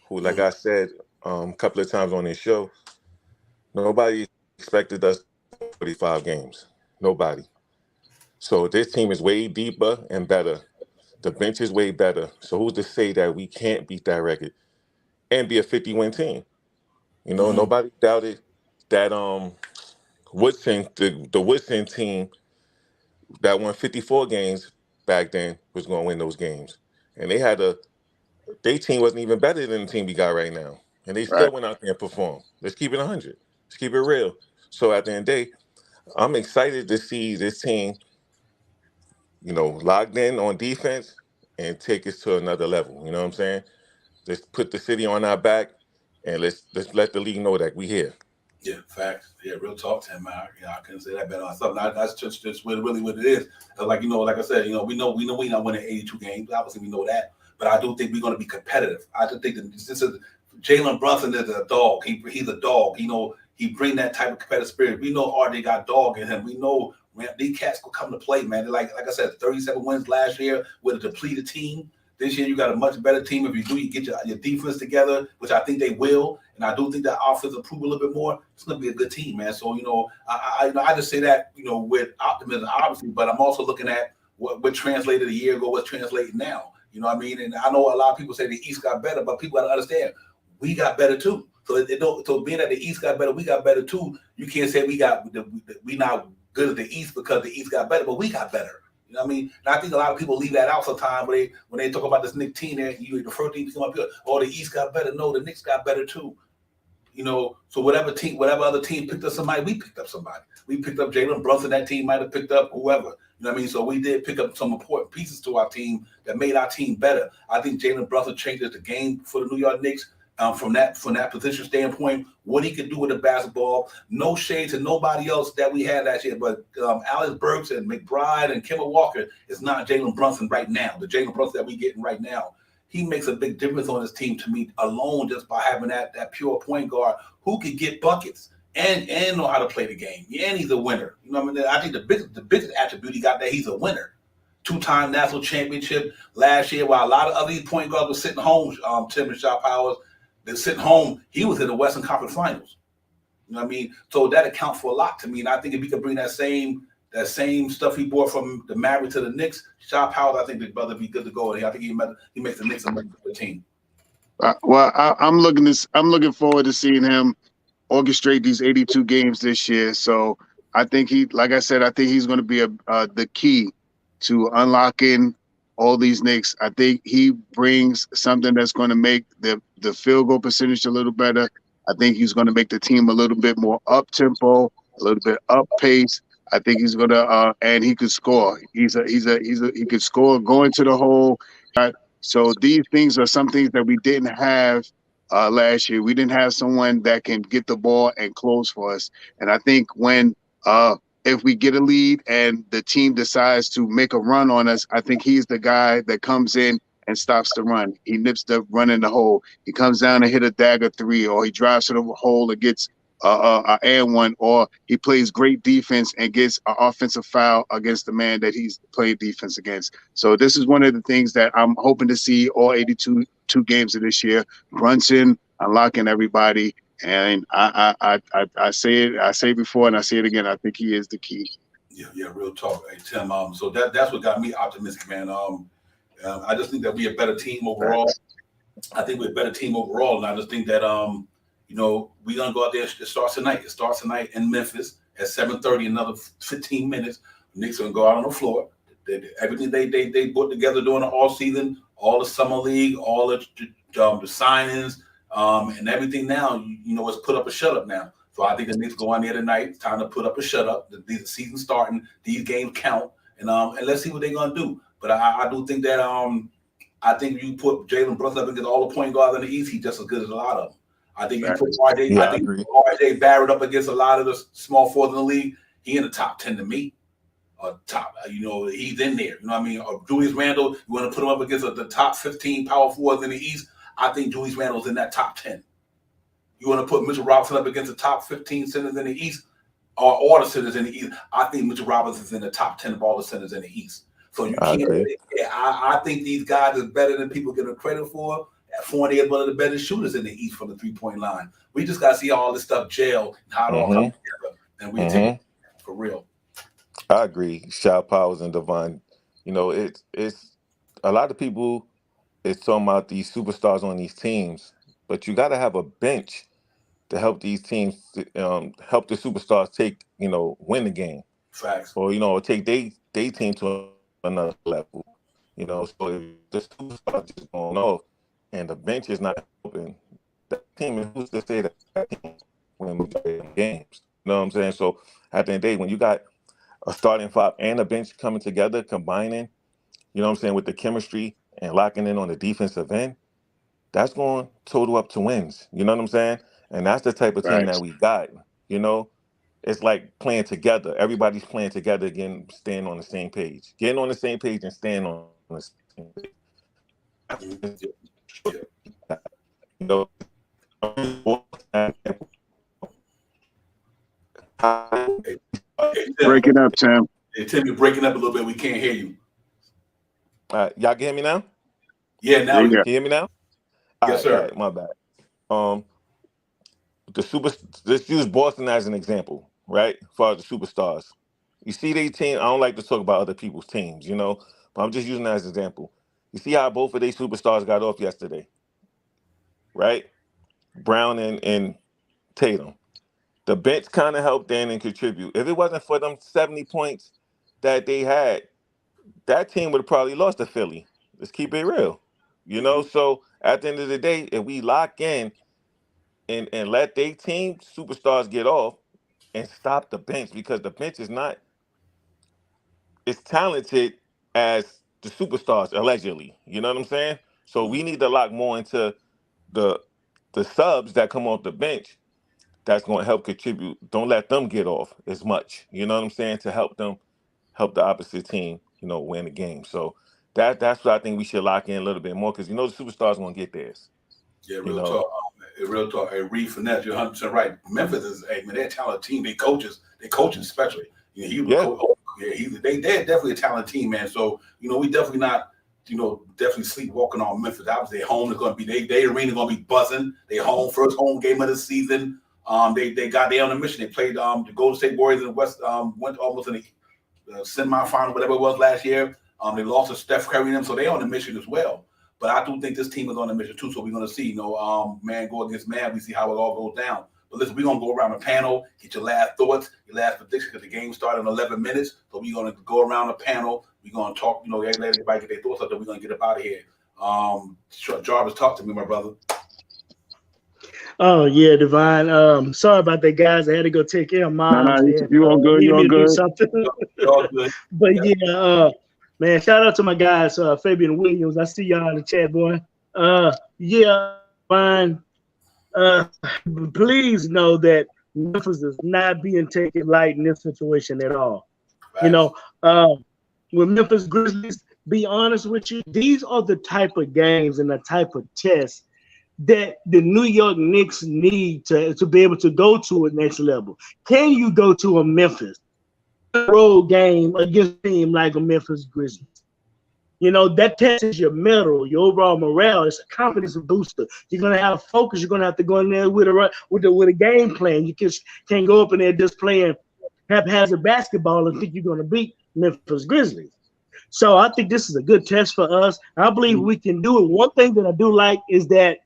Speaker 9: who, like I said a couple of times on this show, nobody expected us 45 games. Nobody. So this team is way deeper and better. The bench is way better. So who's to say that we can't beat that record and be a 50-win team? You know, nobody doubted that Woodson, the Woodson team that won 54 games back then was going to win those games. And their team wasn't even better than the team we got right now. And they still went out there and performed. Let's keep it 100. Let's keep it real. So at the end of the day, I'm excited to see this team, you know, locked in on defense and take us to another level. You know what I'm saying? Let's put the city on our back and let's let the league know that we here.
Speaker 1: Yeah, facts. Yeah, real talk, Tim. Man. I couldn't say that better on something. That's just really what it is. Like, you know, like I said, you know, we know we're not winning 82 games. Obviously, we know that. But I do think we're going to be competitive. I just think that this is Jalen Brunson is a dog. He's a dog. You know, he bring that type of competitive spirit. We know RJ got dog in him. We know these cats will come to play, man. They're like I said, 37 wins last year with a depleted team. This year, you got a much better team. If you do, you get your defense together, which I think they will. And I do think that offense improve a little bit more. It's going to be a good team, man. So, you know, I just say that, you know, with optimism, obviously, but I'm also looking at what translated a year ago, what's translating now. You know what I mean? And I know a lot of people say the East got better, but people got to understand we got better too. So being that the East got better, we got better too. You can't say we not good at the East because the East got better, but we got better. You know what I mean? And I think a lot of people leave that out sometimes when they talk about this Knicks team. The first team come up here, oh, the East got better. No, the Knicks got better too. You know, so whatever other team picked up somebody, we picked up somebody. We picked up Jalen Brunson. That team might have picked up whoever. You know what I mean? So we did pick up some important pieces to our team that made our team better. I think Jalen Brunson changes the game for the New York Knicks. From that position standpoint, what he could do with the basketball. No shade to nobody else that we had last year, but Alex Burks and McBride and Kemba Walker is not Jalen Brunson right now. The Jalen Brunson that we getting right now, he makes a big difference on his team to me alone just by having that pure point guard who can get buckets and know how to play the game. Yeah, and he's a winner. You know what I mean? I think the biggest attribute he got that he's a winner. 2-time national championship last year, while a lot of other point guards were sitting home. Tim and Shaw Powers. They're sitting home. He was in the Western Conference Finals. You know what I mean? So that accounts for a lot to me. And I think if we could bring that same stuff he brought from the Mavericks to the Knicks, Shaw Powell, I think the brother be good to go. And I think he makes the Knicks a much better team.
Speaker 4: I'm looking forward to seeing him orchestrate these 82 games this year. So I think he's going to be the key to unlocking all these Knicks. I think he brings something that's going to make the field goal percentage a little better. I think he's going to make the team a little bit more up-tempo, a little bit up-pace. I think he's gonna and he could score. He could score going to the hole. So these things are some things that we didn't have last year. We didn't have someone that can get the ball and close for us. And I think when if we get a lead and the team decides to make a run on us, I think he's the guy that comes in and stops the run. He nips the run in the hole. He comes down and hit a dagger three, or he drives to the hole and gets an and one, or he plays great defense and gets an offensive foul against the man that he's playing defense against. So this is one of the things that I'm hoping to see all 82 games of this year. Brunson unlocking everybody, and I say it before and I say it again. I think he is the key.
Speaker 1: Yeah, real talk. Hey, Tim, so that's what got me optimistic, man. I just think that we're a better team overall. I think we're a better team overall, and I just think that we're gonna go out there. It starts tonight. It starts tonight in Memphis at 7:30. Another 15 minutes. Knicks are gonna go out on the floor. Everything they put together during the all season, all the summer league, all the signings, and everything now. It's put up a shut up now. So I think the Knicks go on there tonight. It's time to put up a shut up. The season starting. These games count, and let's see what they're gonna do. But I do think that I think you put Jalen Brunson up against all the point guards in the East, he's just as good as a lot of them. I think you put RJ Barrett up against a lot of the small forwards in the league. He in the top 10 to me. He's in there. You know what I mean? Or Julius Randle, you want to put him up against the top 15 power forwards in the East. I think Julius Randle's in that top 10. You want to put Mitchell Robinson up against the top 15 centers in the East, or all the centers in the East. I think Mitchell Robinson's in the top 10 of all the centers in the East. So you can't. I think these guys are better than people give them credit for. Fournier is one of the better shooters in the East from the 3-point line. We just got to see all this stuff gel and how it all comes together, and we take it for real.
Speaker 9: I agree. Shot Powers and Devon. It's a lot of people is talking about these superstars on these teams, but you got to have a bench to help these teams help the superstars win the game.
Speaker 1: Facts.
Speaker 9: Or take they team to another level. So if the superstars just going off and the bench is not helping, that team is who's to say that team win games. You know what I'm saying? So at the end of the day, when you got a starting five and a bench coming together, combining, with the chemistry and locking in on the defensive end, that's going total up to wins. You know what I'm saying? And that's the type of team that we got. It's like playing together. Everybody's playing together again, staying on the same page. Getting on the same page and staying on the same page.
Speaker 4: Breaking up, Tim.
Speaker 1: Hey, Tim, you're breaking up a little bit. We can't hear you.
Speaker 9: Y'all can hear me now?
Speaker 1: Yeah, now
Speaker 9: you can hear me now?
Speaker 1: Yes, sir.
Speaker 9: Right, my bad. Let's use Boston as an example, right? As far as the superstars. You see their team, I don't like to talk about other people's teams, but I'm just using that as an example. You see how both of these superstars got off yesterday, right? Brown and Tatum. The bench kind of helped in and contribute. If it wasn't for them 70 points that they had, that team would have probably lost to Philly. Let's keep it real. So at the end of the day, if we lock in and let their team superstars get off and stop the bench, because the bench is not as talented as the superstars, allegedly. You know what I'm saying? So we need to lock more into the subs that come off the bench that's going to help contribute. Don't let them get off as much. You know what I'm saying? To help them, help the opposite team, win the game. So that's what I think we should lock in a little bit more, because the superstars going to get theirs.
Speaker 1: Yeah, real talk. Real talk. Hey, Reed Finesse, you're 100% right. Memphis is, they're a talented team. They coaches especially. They're definitely a talented team, man. So, we definitely not, definitely sleepwalking on Memphis. Obviously, their home is going to be, they arena going to be buzzing. They first home game of the season. They on a mission. They played the Golden State Warriors in the West, went almost in the semifinal, whatever it was last year. They lost to Steph Curry and them, so they're on a mission as well. But I do think this team is on a mission too, so we're going to see, man go against man. We see how it all goes down. But listen, we're going to go around the panel, get your last thoughts, your last predictions, because the game started in 11 minutes. So we're going to go around the panel. We're going to talk, let everybody get their thoughts out there. We're going to get up out of here. Jarvis, talk to me, my brother.
Speaker 8: Oh yeah, Divine. Sorry about that, guys. I had to go take care of
Speaker 4: No,
Speaker 8: moms.
Speaker 4: no,
Speaker 8: They had,
Speaker 4: you all good.
Speaker 8: needed
Speaker 4: You
Speaker 8: me
Speaker 4: all
Speaker 8: to do
Speaker 4: good.
Speaker 8: something.
Speaker 1: You're all good.
Speaker 8: But yeah, man, shout out to my guys, Fabian Williams. I see y'all in the chat, boy. Yeah, fine. Uh, please know that Memphis is not being taken light in this situation at all. You
Speaker 1: Facts.
Speaker 8: know, with Memphis Grizzlies, be honest with you, these are the type of games and the type of tests that the New York Knicks need to be able to go to a next level. Can you go to a Memphis road game against a team like a Memphis Grizzlies? You know, that tests your mental, your overall morale. It's a confidence booster. You're gonna have focus. You're gonna have to go in there with a game plan. You can't go up in there just playing haphazard basketball and think you're gonna beat Memphis Grizzlies. So I think this is a good test for us. I believe we can do it. One thing that I do like is that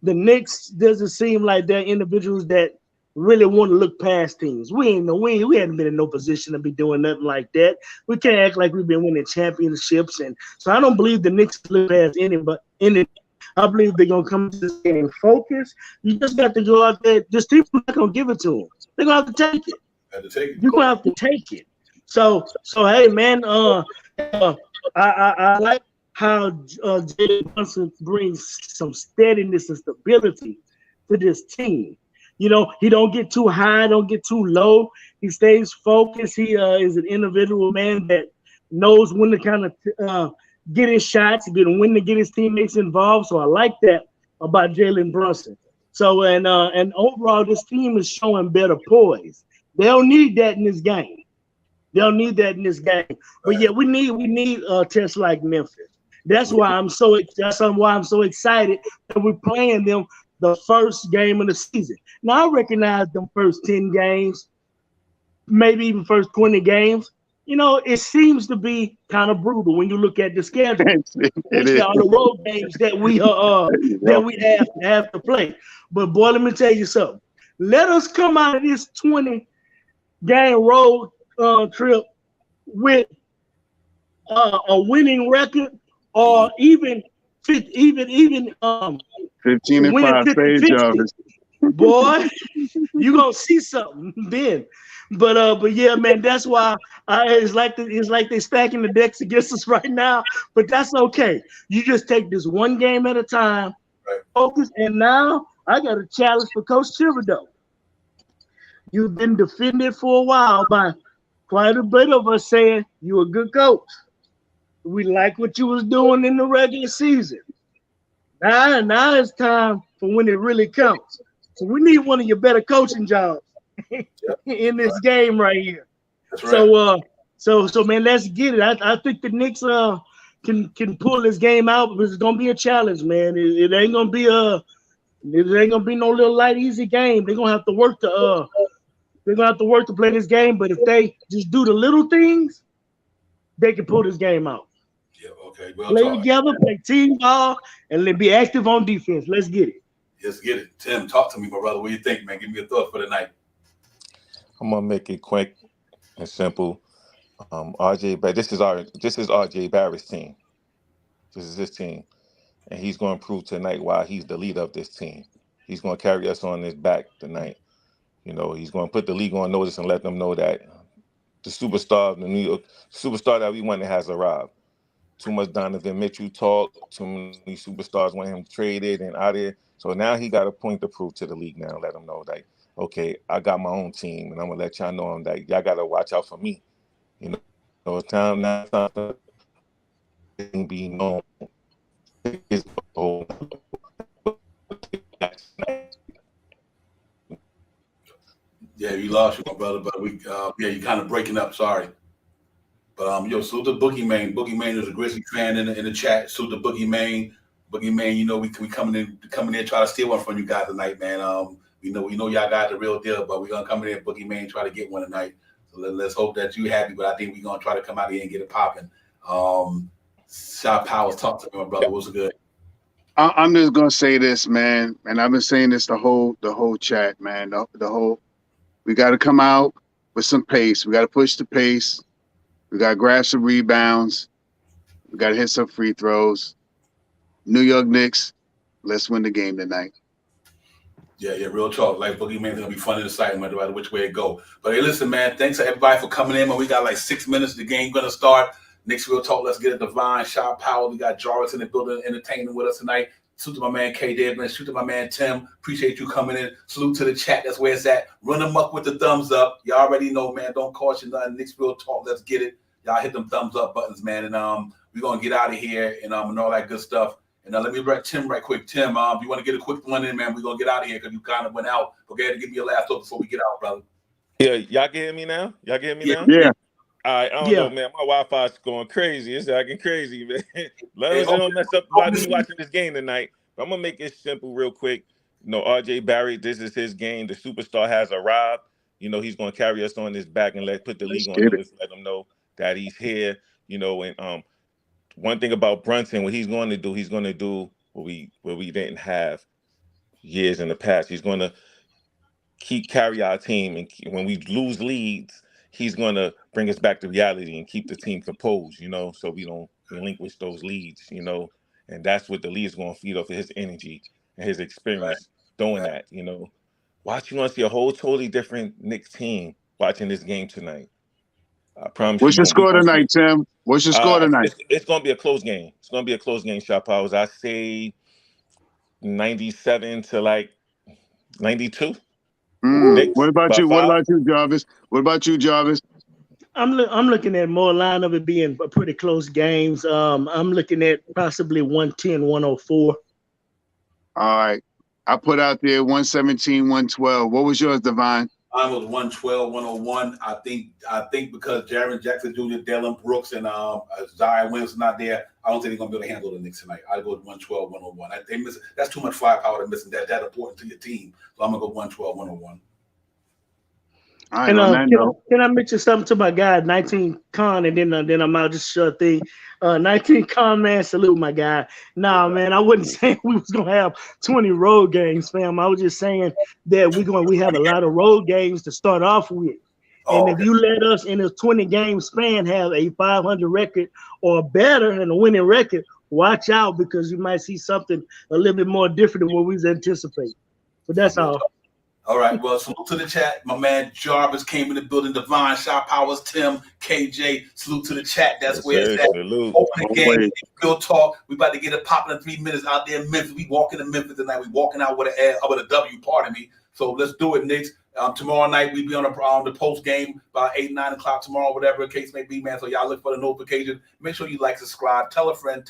Speaker 8: the Knicks doesn't seem like they're individuals that really want to look past teams. We hadn't been in no position to be doing nothing like that. We can't act like we've been winning championships, and so I don't believe the Knicks look past any. I believe they're gonna come to this game focused. You just got to go out there. This team's not gonna give it to them. They're gonna have to take it.
Speaker 1: Had to take it.
Speaker 8: You're gonna have to take it. So hey man, I like how Jalen Brunson brings some steadiness and stability to this team. You know, he don't get too high, don't get too low. He stays focused. He is an individual man that knows when to kind of get his shots, when to get his teammates involved. So I like that about Jalen Brunson. So and overall, this team is showing better poise. They'll need that in this game. They'll need that in this game. But yeah, we need tests like Memphis. That's why I'm so excited that we're playing them the first game of the season. Now I recognize them first 10 games, maybe even first 20 games. You know, it seems to be kind of brutal when you look at the schedule. Especially all the road games that we have to play. But boy, let me tell you something. Let us come out of this 20-game road trip with a winning record, or even 15
Speaker 4: and 5 stage Jarvis.
Speaker 8: Boy, you gonna see something then. But yeah, man, that's why it's like they're stacking the decks against us right now. But that's okay. You just take this one game at a time, focus. And now I got a challenge for Coach Thibodeau. You've been defended for a while by quite a bit of us saying you're a good coach. We like what you was doing in the regular season. Now it's time for when it really counts. So we need one of your better coaching jobs in this game right here.
Speaker 1: That's right.
Speaker 8: So man, let's get it. I think the Knicks can pull this game out, but it's gonna be a challenge, man. It ain't gonna be no little light easy game. They're gonna have to work to play this game. But if they just do the little things, they can pull this game out.
Speaker 1: Yeah, okay. Well,
Speaker 8: play together, play team ball, and then be active on defense. Let's get it.
Speaker 1: Let's get it. Tim, talk to me, my brother. What do you think, man? Give me your thoughts for the night.
Speaker 9: I'm gonna make it quick and simple. This is RJ Barrett's team. This is his team, and he's going to prove tonight why he's the leader of this team. He's going to carry us on his back tonight. You know, he's going to put the league on notice and let them know that the superstar that we wanted has arrived. Too much Donovan Mitchell talk. Too many superstars want him traded and out there. So now he got a point to prove to the league now. Let them know that, okay, I got my own team, and I'm going to let y'all know that y'all got to watch out for me. You know, so it's time now to be known.
Speaker 1: Yeah, you lost you, my brother, but you're kind of breaking up. Sorry. But salute the Boogie Man. Boogie Man is a Grizzly fan in the chat. Salute the Boogie Man. Boogie Man, you know we coming in try to steal one from you guys tonight, man. We know y'all got the real deal, but we're gonna come in here, Boogie Man, try to get one tonight. So let's hope that you happy. But I think we're gonna try to come out here and get it popping. Shot Powers, talk to me, my brother. What's good?
Speaker 4: I'm just gonna say this, man, and I've been saying this the whole chat, man. The whole we got to come out with some pace. We got to push the pace. We got to grab some rebounds. We got to hit some free throws. New York Knicks, let's win the game tonight.
Speaker 1: Yeah, real talk. Like Boogeyman's gonna be fun and exciting no matter which way it go. But hey, listen, man, thanks to everybody for coming in. Man, we got like 6 minutes. The game gonna start. Knicks Real Talk. Let's get it. Divine, Shot Power. We got Jarvis in the building entertaining with us tonight. Salute to my man KJ, man. Salute to my man Tim. Appreciate you coming in. Salute to the chat. That's where it's at. Run them up with the thumbs up. You already know, man. Don't caution nothing. Knicks Real Talk. Let's get it. Y'all hit them thumbs up buttons, man. And we're gonna get out of here and all that good stuff. And let me bring Tim right quick. Tim, you want to get a quick one in, man? We're going to get out of here because you kind of went out. Go ahead and give me your last thought before we get out, brother.
Speaker 9: Yeah, y'all can hear me now? Y'all can hear me now?
Speaker 4: Yeah.
Speaker 9: All right, I don't know, man. My Wi-Fi's going crazy. It's acting crazy, man. Let us don't mess up about me watching this game tonight. But I'm going to make it simple real quick. You know, RJ Barrett, this is his game. The superstar has arrived. You know, he's going to carry us on his back and put the league on notice, let him know that he's here. You know, and one thing about Brunson, what he's going to do what we didn't have years in the past. He's going to carry our team, and when we lose leads, he's going to bring us back to reality and keep the team composed, you know, so we don't relinquish those leads, you know, and that's what the league is going to feed off of his energy and his experience doing that, you know. You want to see a whole totally different Knicks team watching this game tonight. I promise.
Speaker 4: What's your score tonight, Tim? What's your score tonight?
Speaker 9: It's going to be a close game. It's going to be a close game, Shot Powers. I say 97 to like 92.
Speaker 4: What about you? What about you, Jarvis? What about you, Jarvis?
Speaker 8: I'm looking at more line of it being pretty close games. I'm looking at possibly 110, 104.
Speaker 4: All right. I put out there 117, 112. What was yours, Divine?
Speaker 1: Mine was 112, 101. I think because Jaren Jackson Jr., Dylan Brooks, and Zion Williams not there, I don't think they're going to be able to handle the Knicks tonight. I'd go with 112, 101. That's too much firepower to miss that important to your team. So I'm going to go 112, 101.
Speaker 4: All right,
Speaker 8: can I mention something to my guy, 19 Con, and then I'm out just short thing. 19 Con, man, salute my guy. Nah, man, I wasn't saying we was gonna have 20 road games, fam. I was just saying that we have a lot of road games to start off with. And if you let us in a 20 game span have a 500 record or better and a winning record, watch out because you might see something a little bit more different than what we was anticipating. But that's all.
Speaker 1: All right, well, salute to the chat. My man Jarvis came in the building. Divine, Shot Powers, Tim, KJ. Salute to the chat. That's where it's at.
Speaker 9: Salute.
Speaker 1: Open game. Real talk. We about to get it popping in 3 minutes out there in Memphis. We walking to Memphis tonight. We walking out with a W, pardon me. So let's do it, Knicks. Tomorrow night we be on the post game about 8, 9 o'clock tomorrow, whatever the case may be, man. So y'all look for the notification. Make sure you like, subscribe, tell a friend.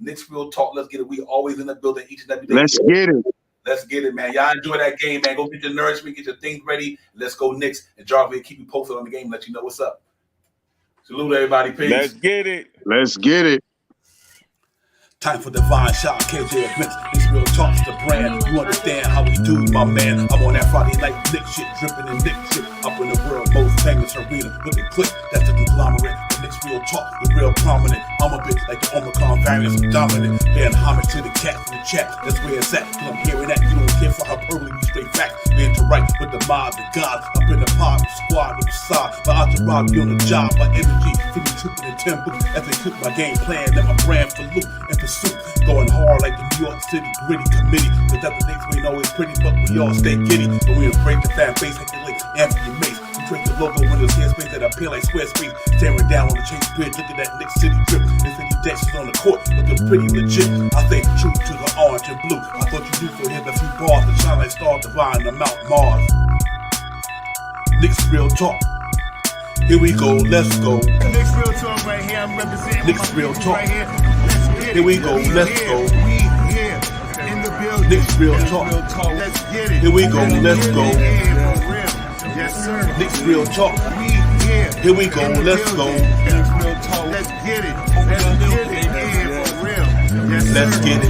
Speaker 1: Knicks Real Talk. Let's get it. We always in the building each and every day.
Speaker 4: Let's get it.
Speaker 1: Let's get it, man. Y'all enjoy that game, man. Go get your nourishment, get your things ready. Let's go Knicks. And Jarvis will keep you posted on the game, let you know what's up. Salute, everybody. Peace.
Speaker 9: Let's get it.
Speaker 4: Let's get it.
Speaker 2: Time for Divine Shot, KJ Events. This Real Talk's the brand. You understand how we do, my man. I'm on that Friday night Knicks shit, dripping in Knicks shit. Up in the world, most famous arena with the click. That's the conglomerate. The Knicks Real Talk, the real prominent. I'm a bit like the Omicron variant, I'm dominant. Paying homage to the cat in the chat. That's where it's at. Cause I'm hearing that. You don't care for hyperbole, we straight facts. We interact with the mob, the gods. Up in the pod, the squad, the facade. My entourage be on the job, my energy. Feeling tripping in tempo. As they cook my game plan, let my brand for loop and pursuit. Going hard like the New York City gritty committee. Cause that the Knicks we know is pretty, but we all stay giddy. But we embrace the fan base like the link Anthony Mace. We create the logo with those headspace that appear like Squarespace. Staring down on the Chase Bridge, look at that Knicks City drip. The city decks is on the court, looking pretty legit. I think true to the orange and blue. I thought you knew for him a few bars to shine like Star Divine on Mount Mars. Knicks Real Talk. Here we go, let's go.
Speaker 3: Knicks Real Talk right here. I'm representing
Speaker 2: Knicks Real Talk.
Speaker 3: right here.
Speaker 2: Here we go, let's go.
Speaker 3: We here in the building.
Speaker 2: Knicks Real Talk.
Speaker 3: Let's get it.
Speaker 2: Here we go, let's go.
Speaker 3: Yeah, for real. Yes, sir.
Speaker 2: Knicks Real Talk.
Speaker 3: We here.
Speaker 2: Here we go, let's go.
Speaker 3: Let's get it. Let's get it. Yeah, for real. Yes, sir.
Speaker 2: Let's get it.